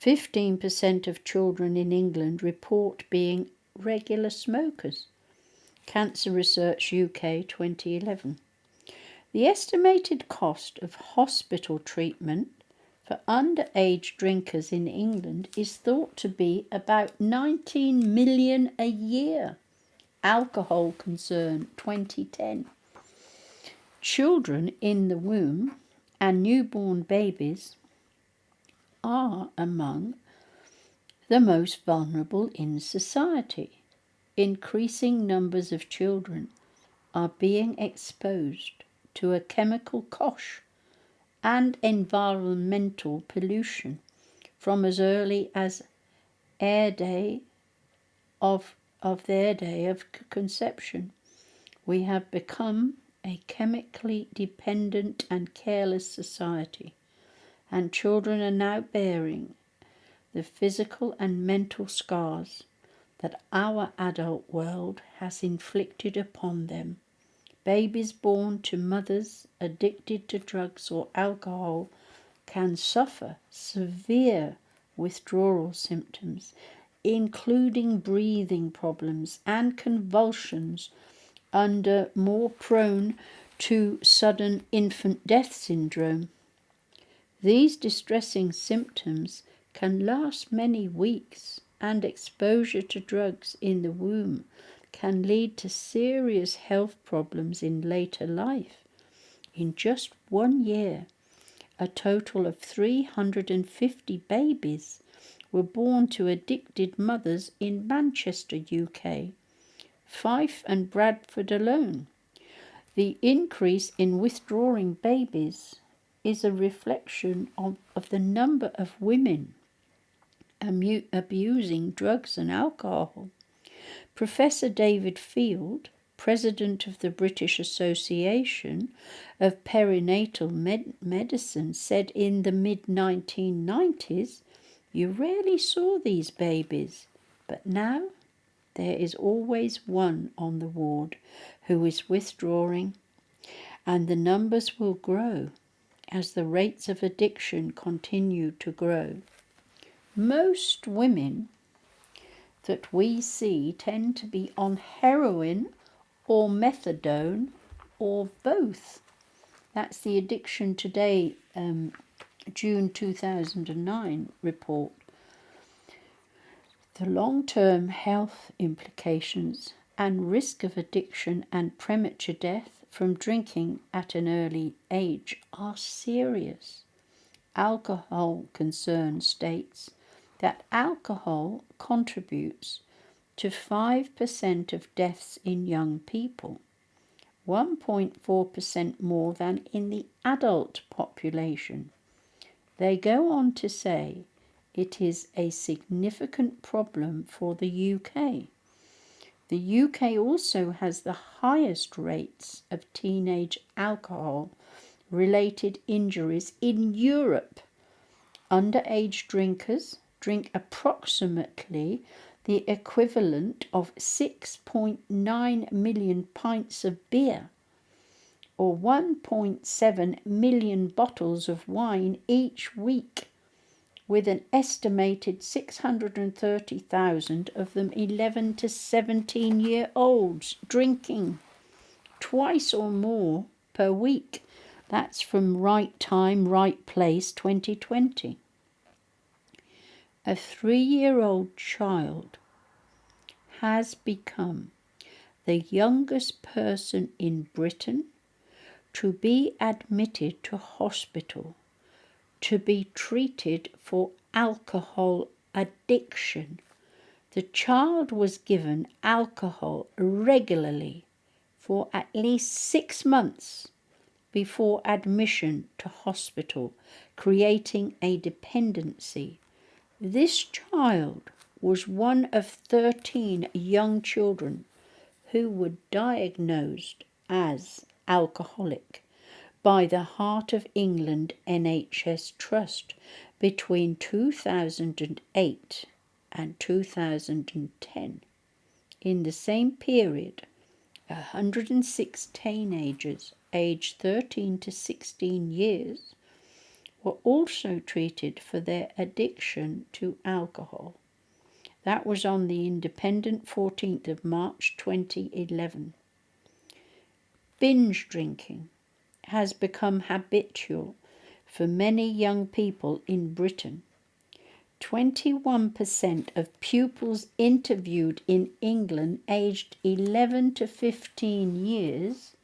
15% of children in England report being regular smokers. Cancer Research UK 2011. The estimated cost of hospital treatment for underage drinkers in England is thought to be about 19 million a year. Alcohol Concern 2010. Children in the womb and newborn babies are among the most vulnerable in society. Increasing numbers of children are being exposed to a chemical kosh and environmental pollution from as early as their day of conception. We have become a chemically dependent and careless society, and children are now bearing the physical and mental scars that our adult world has inflicted upon them. Babies born to mothers addicted to drugs or alcohol can suffer severe withdrawal symptoms, including breathing problems and convulsions, and more prone to sudden infant death syndrome. These distressing symptoms can last many weeks, and exposure to drugs in the womb can lead to serious health problems in later life. In just 1 year, a total of 350 babies were born to addicted mothers in Manchester, UK, Fife and Bradford alone. The increase in withdrawing babies is a reflection of the number of women abusing drugs and alcohol. Professor David Field, president of the British Association of Perinatal Medicine, said in the mid-1990s, you rarely saw these babies, but now there is always one on the ward who is withdrawing, and the numbers will grow as the rates of addiction continue to grow. Most women that we see tend to be on heroin or methadone or both. That's the Addiction Today June 2009 report. The long-term health implications and risk of addiction and premature death from drinking at an early age are serious. Alcohol Concern states that alcohol contributes to 5% of deaths in young people, 1.4% more than in the adult population. They go on to say it is a significant problem for the UK. The UK also has the highest rates of teenage alcohol-related injuries in Europe. Underage drinkers drink approximately the equivalent of 6.9 million pints of beer, or 1.7 million bottles of wine each week, with an estimated 630,000 of them 11 to 17-year-olds drinking twice or more per week. That's from Right Time, Right Place 2020. A 3-year-old child has become the youngest person in Britain to be admitted to hospital to be treated for alcohol addiction. The child was given alcohol regularly for at least 6 months before admission to hospital, creating a dependency. This child was one of 13 young children who were diagnosed as alcoholic by the Heart of England NHS Trust between 2008 and 2010. In the same period, 106 teenagers aged 13 to 16 years were also treated for their addiction to alcohol. That was on the Independent 14th of March 2011. Binge drinking has become habitual for many young people in Britain. 21% of pupils interviewed in England aged 11 to 15 years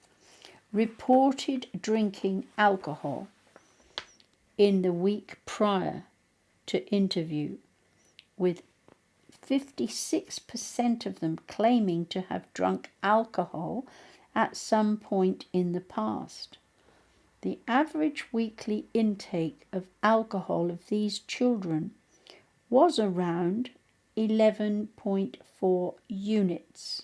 reported drinking alcohol in the week prior to interview, with 56% of them claiming to have drunk alcohol at some point in the past. The average weekly intake of alcohol of these children was around 11.4 units.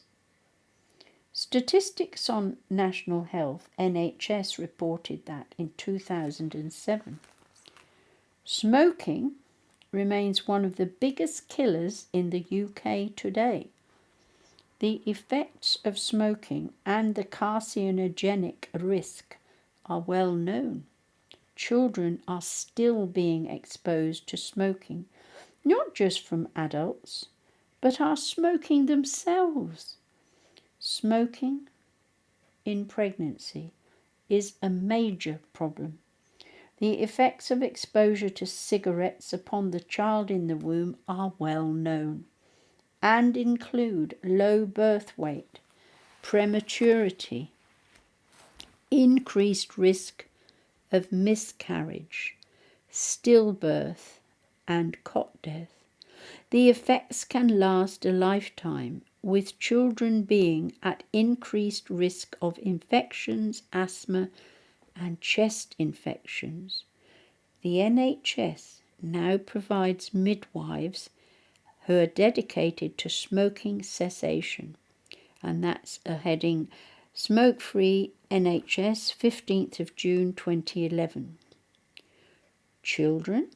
Statistics on National Health, NHS, reported that in 2007. Smoking remains one of the biggest killers in the UK today. The effects of smoking and the carcinogenic risk are well known. Children are still being exposed to smoking, not just from adults, but are smoking themselves. Smoking in pregnancy is a major problem. The effects of exposure to cigarettes upon the child in the womb are well known and include low birth weight, prematurity, increased risk of miscarriage, stillbirth, and cot death. The effects can last a lifetime, with children being at increased risk of infections, asthma, and chest infections. The NHS now provides midwives who are dedicated to smoking cessation, and that's a heading Smoke Free NHS, 15th of June 2011. Children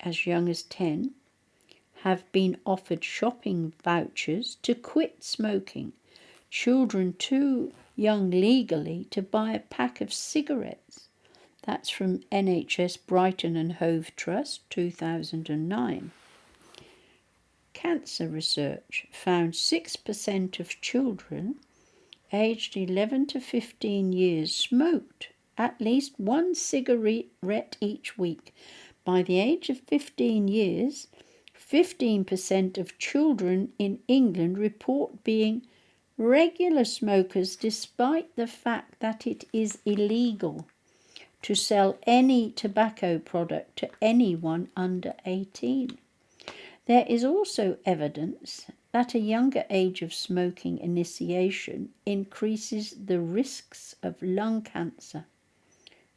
as young as 10 have been offered shopping vouchers to quit smoking. Children too young legally to buy a pack of cigarettes. That's from NHS Brighton and Hove Trust, 2009. Cancer research found 6% of children aged 11 to 15 years smoked at least one cigarette each week. By the age of 15 years, 15% of children in England report being regular smokers, despite the fact that it is illegal to sell any tobacco product to anyone under 18. There is also evidence that a younger age of smoking initiation increases the risks of lung cancer,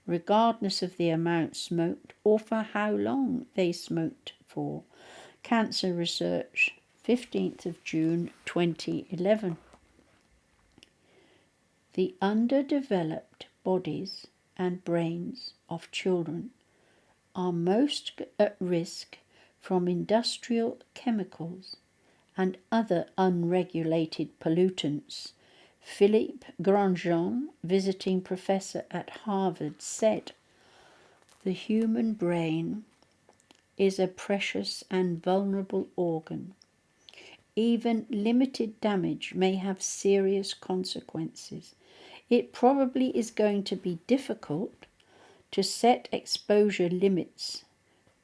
regardless of the amount smoked or for how long they smoked for. Cancer Research, 15th of June 2011. The underdeveloped bodies and brains of children are most at risk from industrial chemicals and other unregulated pollutants. Philippe Grandjean, visiting professor at Harvard, said, "The human brain is a precious and vulnerable organ. Even limited damage may have serious consequences. It probably is going to be difficult to set exposure limits,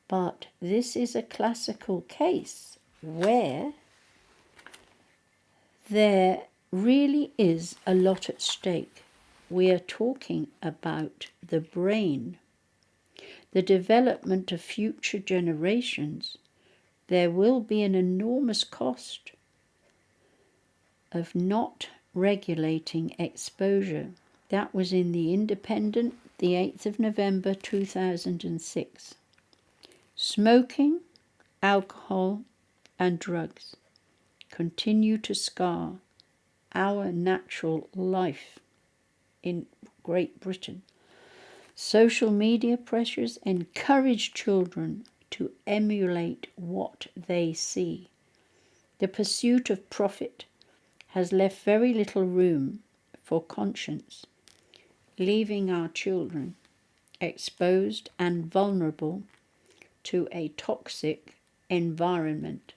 but this is a classical case where there really is a lot at stake. We are talking about the brain, the development of future generations. There will be an enormous cost of not regulating exposure." That was in The Independent, the 8th of November 2006. Smoking, alcohol, and drugs continue to scar our natural life in Great Britain. Social media pressures encourage children to emulate what they see. The pursuit of profit has left very little room for conscience, leaving our children exposed and vulnerable to a toxic environment.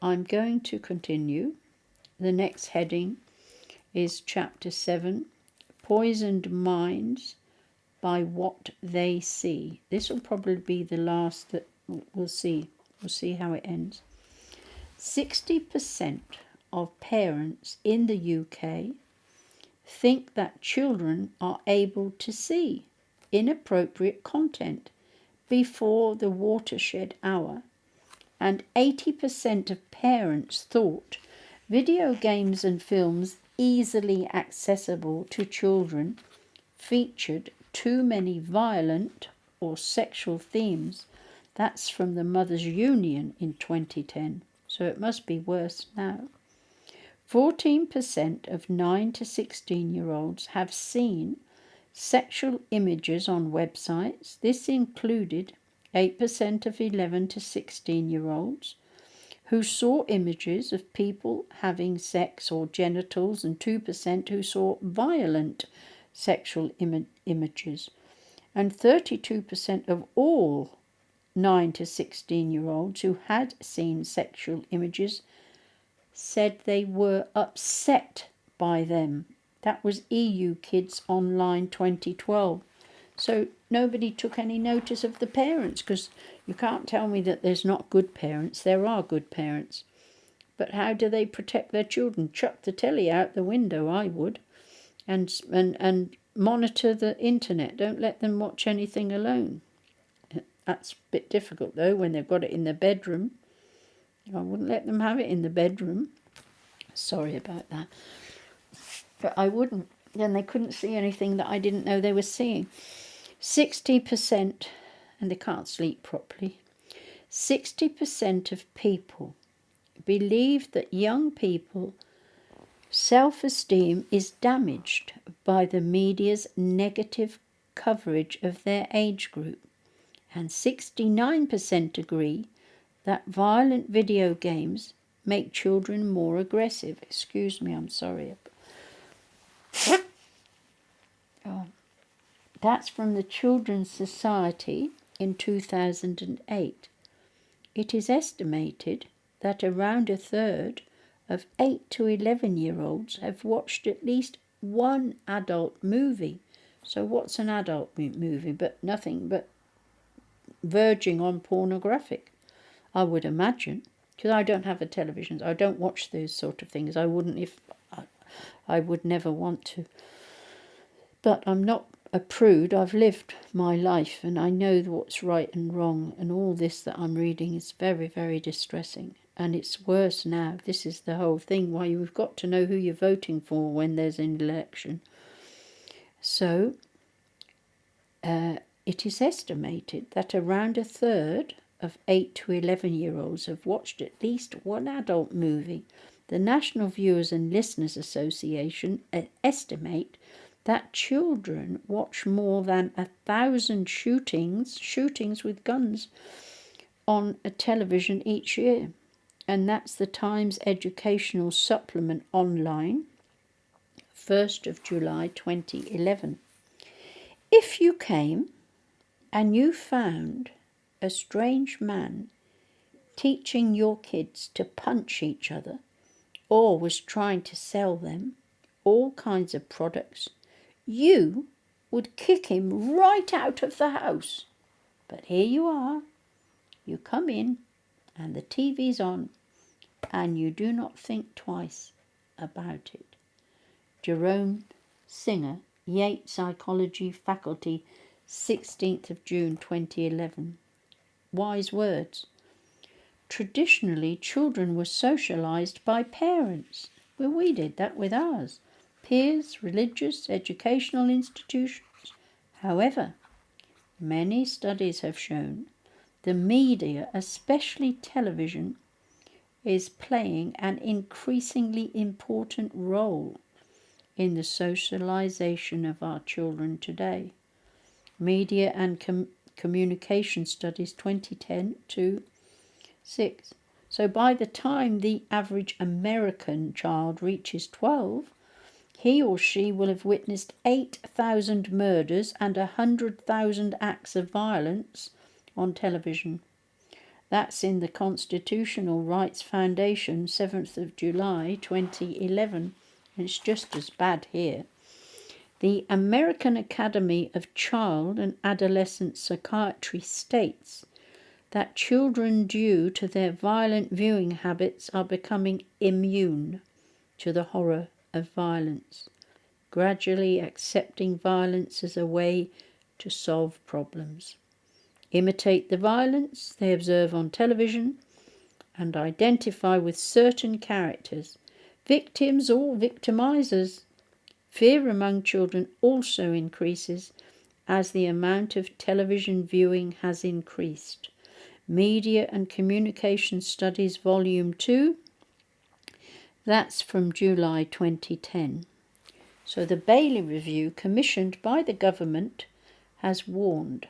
I'm going to continue. The next heading is Chapter 7, Poisoned Minds by What They See. This will probably be the last that we'll see. We'll see how it ends. 60% of parents in the UK think that children are able to see inappropriate content before the watershed hour, and 80% of parents thought video games and films easily accessible to children featured too many violent or sexual themes. That's from the Mothers' Union in 2010, so it must be worse now. 14% of 9 to 16-year-olds have seen sexual images on websites. This included 8% of 11 to 16-year-olds who saw images of people having sex or genitals, and 2% who saw violent sexual images. And 32% of all 9 to 16-year-olds who had seen sexual images said they were upset by them. That was EU Kids Online 2012. So nobody took any notice of the parents, because you can't tell me that there's not good parents. There are good parents. But how do they protect their children? Chuck the telly out the window, I would, and monitor the internet. Don't let them watch anything alone. That's a bit difficult, though, when they've got it in their bedroom. I wouldn't let them have it in the bedroom. Sorry about that. But I wouldn't. Then they couldn't see anything that I didn't know they were seeing. 60%, and they can't sleep properly, 60% of people believe that young people self-esteem is damaged by the media's negative coverage of their age group, and 69% agree that violent video games make children more aggressive. Excuse me, I'm sorry. Oh, that's from the Children's Society in 2008. It is estimated that around a third of 8 to 11-year-olds have watched at least one adult movie. So what's an adult movie? But nothing but verging on pornographic, I would imagine, because I don't have a television. I don't watch those sort of things. I wouldn't if I would never want to. But I'm not a prude. I've lived my life and I know what's right and wrong, and all this that I'm reading is very, very distressing. And it's worse now. This is the whole thing, why you've got to know who you're voting for when there's an election. So it is estimated that around a third of 8 to 11-year-olds have watched at least one adult movie. The National Viewers and Listeners Association estimate that children watch more than 1,000 shootings with guns on a television each year. And that's the Times Educational Supplement Online, 1st of July 2011. If you came and you found a strange man teaching your kids to punch each other, or was trying to sell them all kinds of products, you would kick him right out of the house. But here you are. You come in and the TV's on and you do not think twice about it. Jerome Singer, Yates Psychology Faculty, 16th of June 2011. Wise words. Traditionally, children were socialised by parents. Well, we did that with ours. Peers, religious, educational institutions. However, many studies have shown the media, especially television, is playing an increasingly important role in the socialisation of our children today. Media and Communication Studies 2010-6. So by the time the average American child reaches 12, he or she will have witnessed 8,000 murders and 100,000 acts of violence on television. That's in the Constitutional Rights Foundation, 7th of July 2011. It's just as bad here. The American Academy of Child and Adolescent Psychiatry states that children, due to their violent viewing habits, are becoming immune to the horror of violence, gradually accepting violence as a way to solve problems, imitate the violence they observe on television, and identify with certain characters, victims or victimizers. Fear among children also increases as the amount of television viewing has increased. Media and Communication Studies, Volume 2, that's from July 2010. So the Bailey Review, commissioned by the government, has warned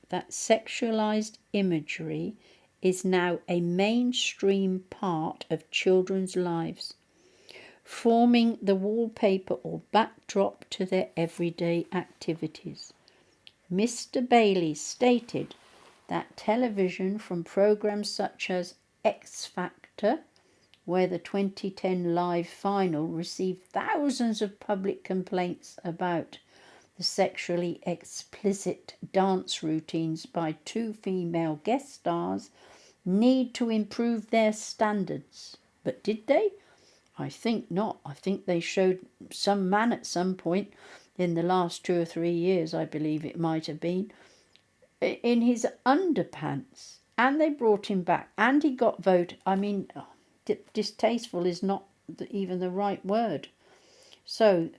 that sexualized imagery is now a mainstream part of children's lives, forming the wallpaper or backdrop to their everyday activities. Mr. Bailey stated that television, from programs such as X Factor, where the 2010 live final received thousands of public complaints about the sexually explicit dance routines by two female guest stars, need to improve their standards. But did they? I think not. I think they showed some man at some point in the last 2 or 3 years, I believe it might have been, in his underpants. And they brought him back. And he got voted. I mean, distasteful is not even the right word. So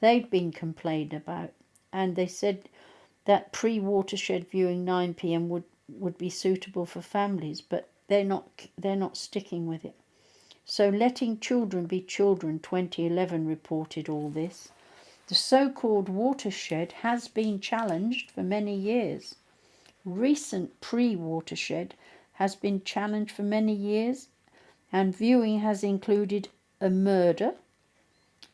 they'd been complained about. And they said that pre-watershed viewing 9 p.m. would be suitable for families. But they're not sticking with it. So Letting Children Be Children 2011 reported all this. The so-called watershed has been challenged for many years. Recent pre-watershed has been challenged for many years, and viewing has included a murder,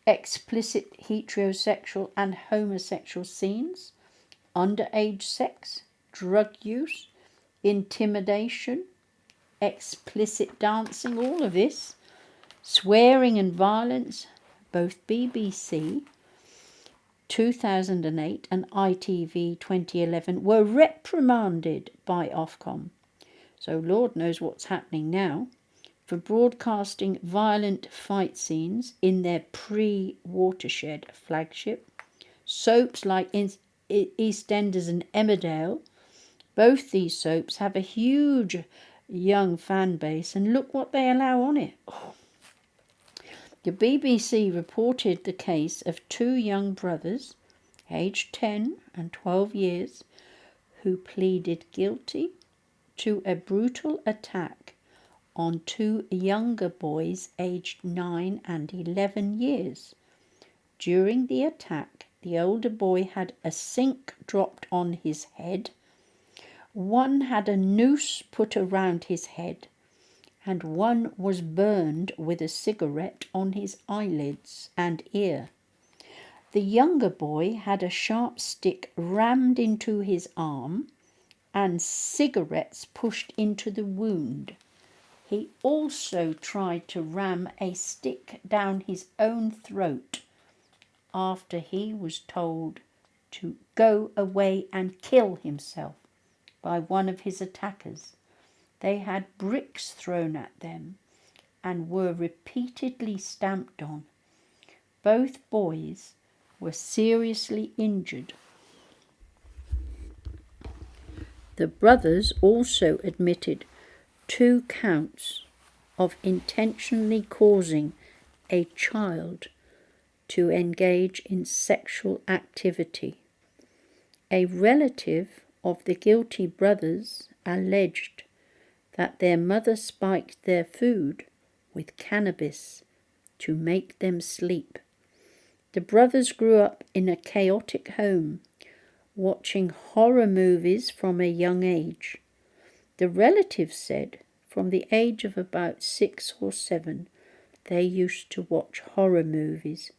explicit heterosexual and homosexual scenes, underage sex, drug use, intimidation, explicit dancing, all of this, swearing and violence. Both BBC 2008 and ITV 2011 were reprimanded by Ofcom. So Lord knows what's happening now, for broadcasting violent fight scenes in their pre-watershed flagship. Soaps like EastEnders and Emmerdale, both these soaps have a huge young fan base, and look what they allow on it. The BBC reported the case of two young brothers, aged 10 and 12 years, who pleaded guilty to a brutal attack on two younger boys aged 9 and 11 years. During the attack, the older boy had a sink dropped on his head. One had a noose put around his head, and one was burned with a cigarette on his eyelids and ear. The younger boy had a sharp stick rammed into his arm and cigarettes pushed into the wound. He also tried to ram a stick down his own throat after he was told to go away and kill himself by one of his attackers. They had bricks thrown at them and were repeatedly stamped on. Both boys were seriously injured. The brothers also admitted 2 counts of intentionally causing a child to engage in sexual activity. A relative of the guilty brothers alleged that their mother spiked their food with cannabis to make them sleep. The brothers grew up in a chaotic home, watching horror movies from a young age. The relative said from the age of about 6 or 7, they used to watch horror movies,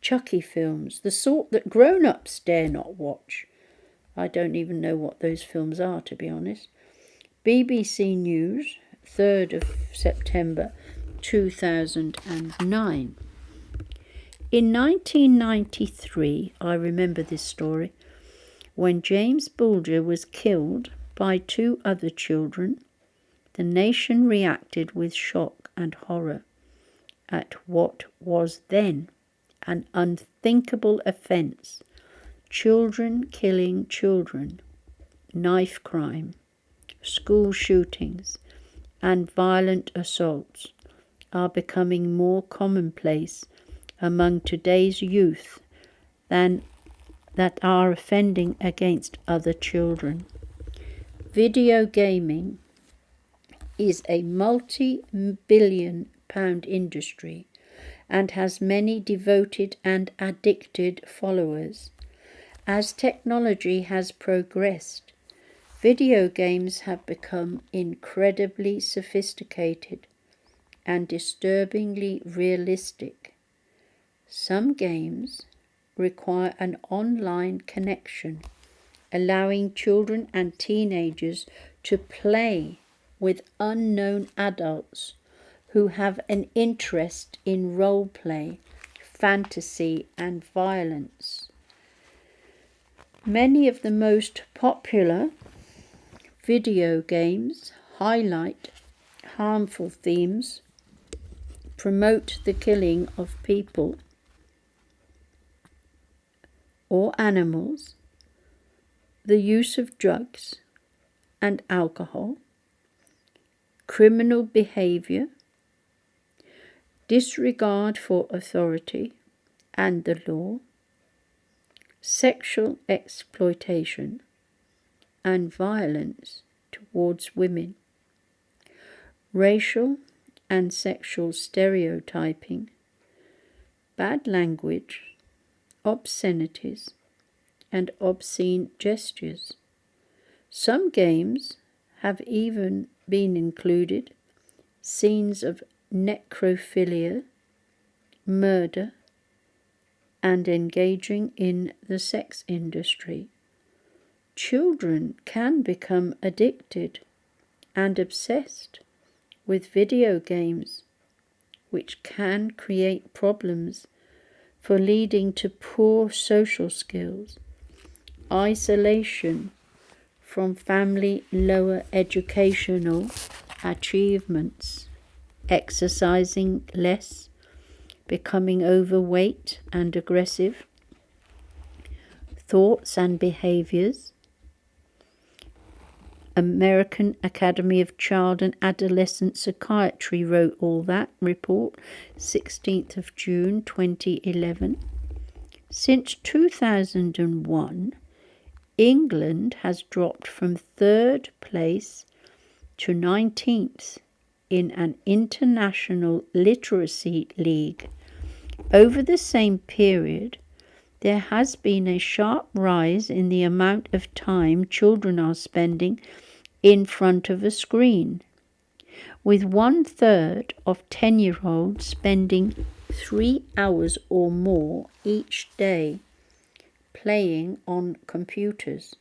Chucky films, the sort that grown-ups dare not watch. I don't even know what those films are, to be honest. BBC News, 3rd of September 2009. In 1993, I remember this story, when James Bulger was killed by 2 other children, the nation reacted with shock and horror at what was then an unthinkable offence. Children killing children, knife crime, school shootings, and violent assaults are becoming more commonplace among today's youth than that are offending against other children. Video gaming is a multi-billion-pound industry and has many devoted and addicted followers. As technology has progressed, video games have become incredibly sophisticated and disturbingly realistic. Some games require an online connection, allowing children and teenagers to play with unknown adults who have an interest in role play, fantasy, and violence. Many of the most popular video games highlight harmful themes, promote the killing of people or animals, the use of drugs and alcohol, criminal behavior, disregard for authority and the law, sexual exploitation, and violence towards women, racial and sexual stereotyping, bad language, obscenities, and obscene gestures. Some games have even been included scenes of necrophilia, murder, and engaging in the sex industry. Children can become addicted and obsessed with video games, which can create problems for leading to poor social skills, isolation from family, lower educational achievements, exercising less, becoming overweight and aggressive, thoughts and behaviors. American Academy of Child and Adolescent Psychiatry wrote all that report, 16th of June 2011. Since 2001, England has dropped from 3rd place to 19th in an international literacy league. Over the same period, there has been a sharp rise in the amount of time children are spending in front of a screen, with 1/3 of 10-year-olds spending 3 hours or more each day playing on computers.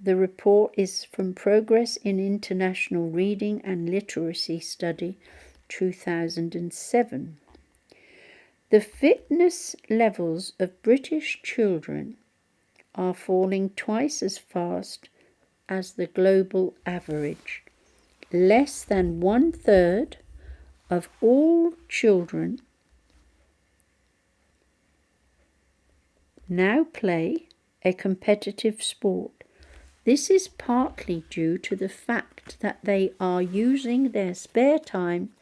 The report is from Progress in International Reading and Literacy Study, 2007. The fitness levels of British children are falling twice as fast as the global average. Less than 1/3 of all children now play a competitive sport. This is partly due to the fact that they are using their spare time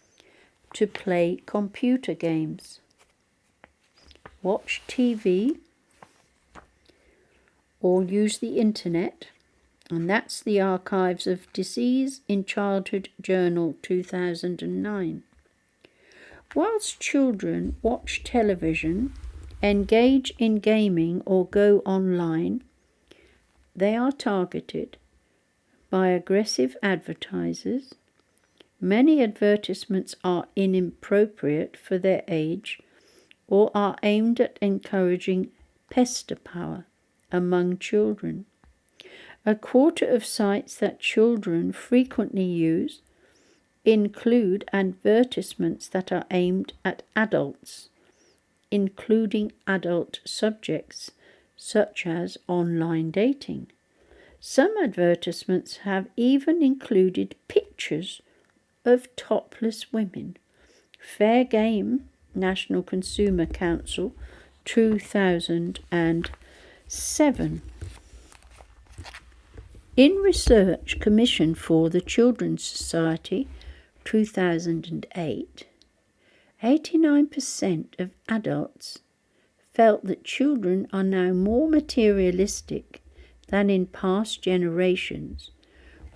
to play computer games, watch TV, or use the internet, and that's the Archives of Disease in Childhood Journal 2009. Whilst children watch television, engage in gaming, or go online, they are targeted by aggressive advertisers. Many advertisements are inappropriate for their age or are aimed at encouraging pester power among children. 1/4 of sites that children frequently use include advertisements that are aimed at adults, including adult subjects such as online dating. Some advertisements have even included pictures of topless women. Fair Game, National Consumer Council, 2007. In research commissioned for the Children's Society, 2008, 89% of adults felt that children are now more materialistic than in past generations,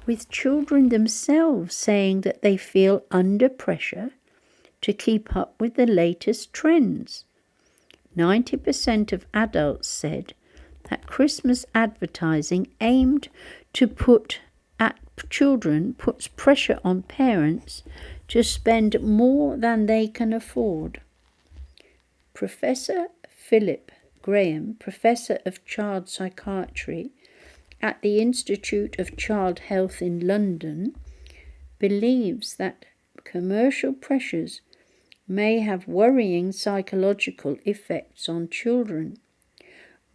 with children themselves saying that they feel under pressure to keep up with the latest trends. 90% of adults said that Christmas advertising aimed to put at children puts pressure on parents to spend more than they can afford. Professor Philip Graham, Professor of Child Psychiatry at the Institute of Child Health in London, believes that commercial pressures may have worrying psychological effects on children.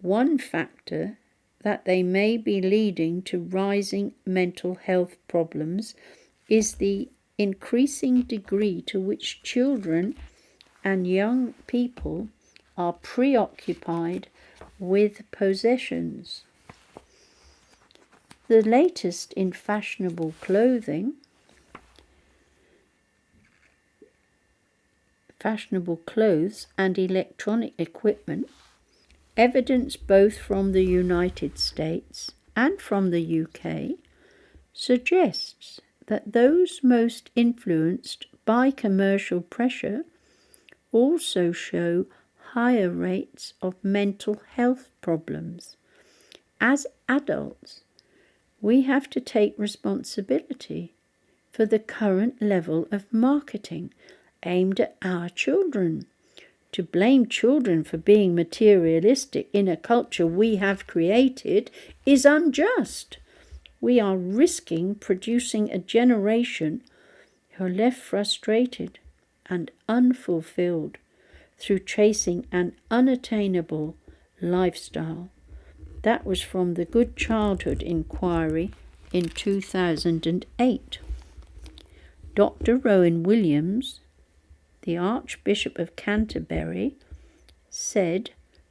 One factor that they may be leading to rising mental health problems is the increasing degree to which children and young people are preoccupied with possessions. The latest in fashionable clothing, fashionable clothes and electronic equipment, evidence both from the United States and from the UK, suggests that those most influenced by commercial pressure also show higher rates of mental health problems. As adults, we have to take responsibility for the current level of marketing aimed at our children. To blame children for being materialistic in a culture we have created is unjust. We are risking producing a generation who are left frustrated and unfulfilled through chasing an unattainable lifestyle. That was from the Good Childhood Inquiry in 2008. Dr. Rowan Williams, the Archbishop of Canterbury, said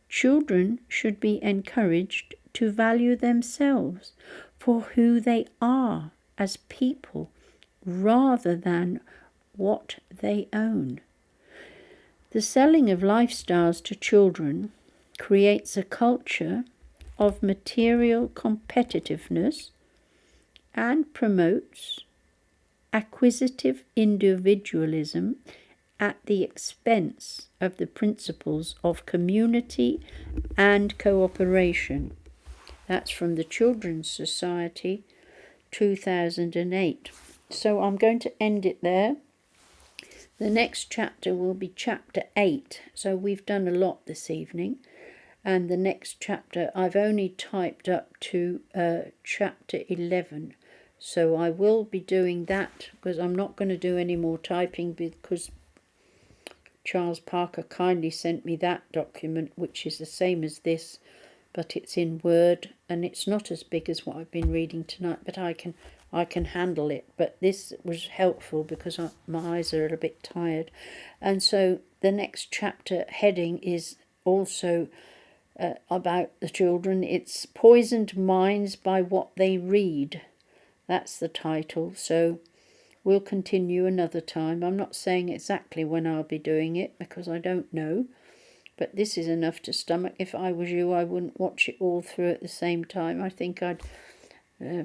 children should be encouraged to value themselves for who they are as people rather than what they own. The selling of lifestyles to children creates a culture of material competitiveness and promotes acquisitive individualism at the expense of the principles of community and cooperation. That's from the Children's Society, 2008. So I'm going to end it there. The next chapter will be chapter 8. So we've done a lot this evening. And the next chapter, I've only typed up to chapter 11. So I will be doing that because I'm not going to do any more typing because Charles Parker kindly sent me that document, which is the same as this, but it's in Word and it's not as big as what I've been reading tonight, but I can handle it. But this was helpful because my eyes are a little bit tired. And so the next chapter heading is also about the children. It's Poisoned Minds by What They Read. That's the title. So we'll continue another time. I'm not saying exactly when I'll be doing it because I don't know. But this is enough to stomach. If I was you, I wouldn't watch it all through at the same time. I think I'd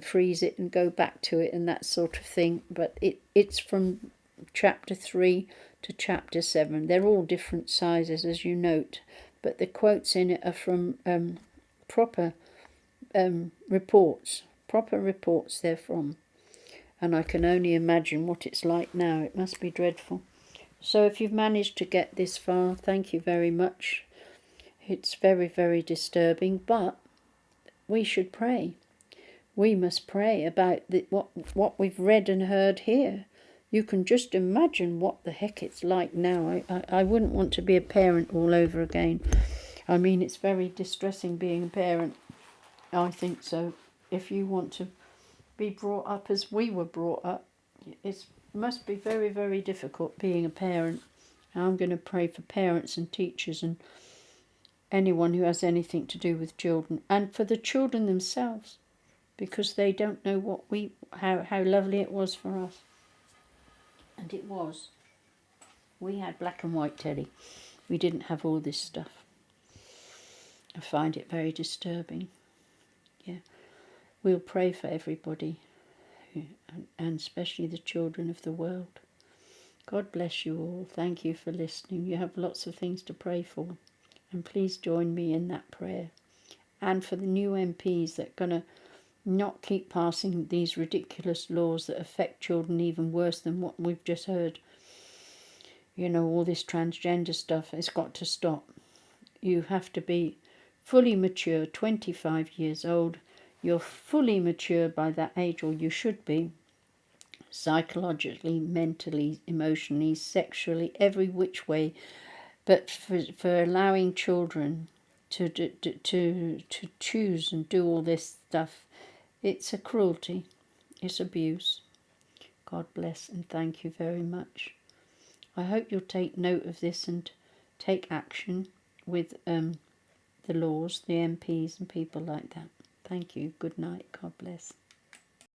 freeze it and go back to it and that sort of thing. But it's from chapter 3 to chapter 7. They're all different sizes, as you note. But the quotes in it are from proper reports. Proper reports they're from. And I can only imagine what it's like now. It must be dreadful. So if you've managed to get this far, thank you very much. It's very, very disturbing, but we should pray. We must pray about what we've read and heard here. You can just imagine what the heck it's like now. I wouldn't want to be a parent all over again. I mean, it's very distressing being a parent. I think so. If you want to be brought up as we were brought up, it must be very, very difficult being a parent. I'm going to pray for parents and teachers and anyone who has anything to do with children, and for the children themselves, because they don't know how lovely it was for us. And it was. We had black and white telly. We didn't have all this stuff. I find it very disturbing. Yeah. We'll pray for everybody, and especially the children of the world. God bless you all. Thank you for listening. You have lots of things to pray for. And please join me in that prayer. And for the new MPs that are going to not keep passing these ridiculous laws that affect children even worse than what we've just heard. You know, all this transgender stuff, it's got to stop. You have to be fully mature, 25 years old. You're fully mature by that age, or you should be. psychologically, mentally, emotionally, sexually, every which way. But for allowing children to choose and do all this stuff, it's a cruelty, it's abuse. God bless and thank you very much. I hope you'll take note of this and take action with the laws, the MPs and people like that. Thank you. Good night. God bless.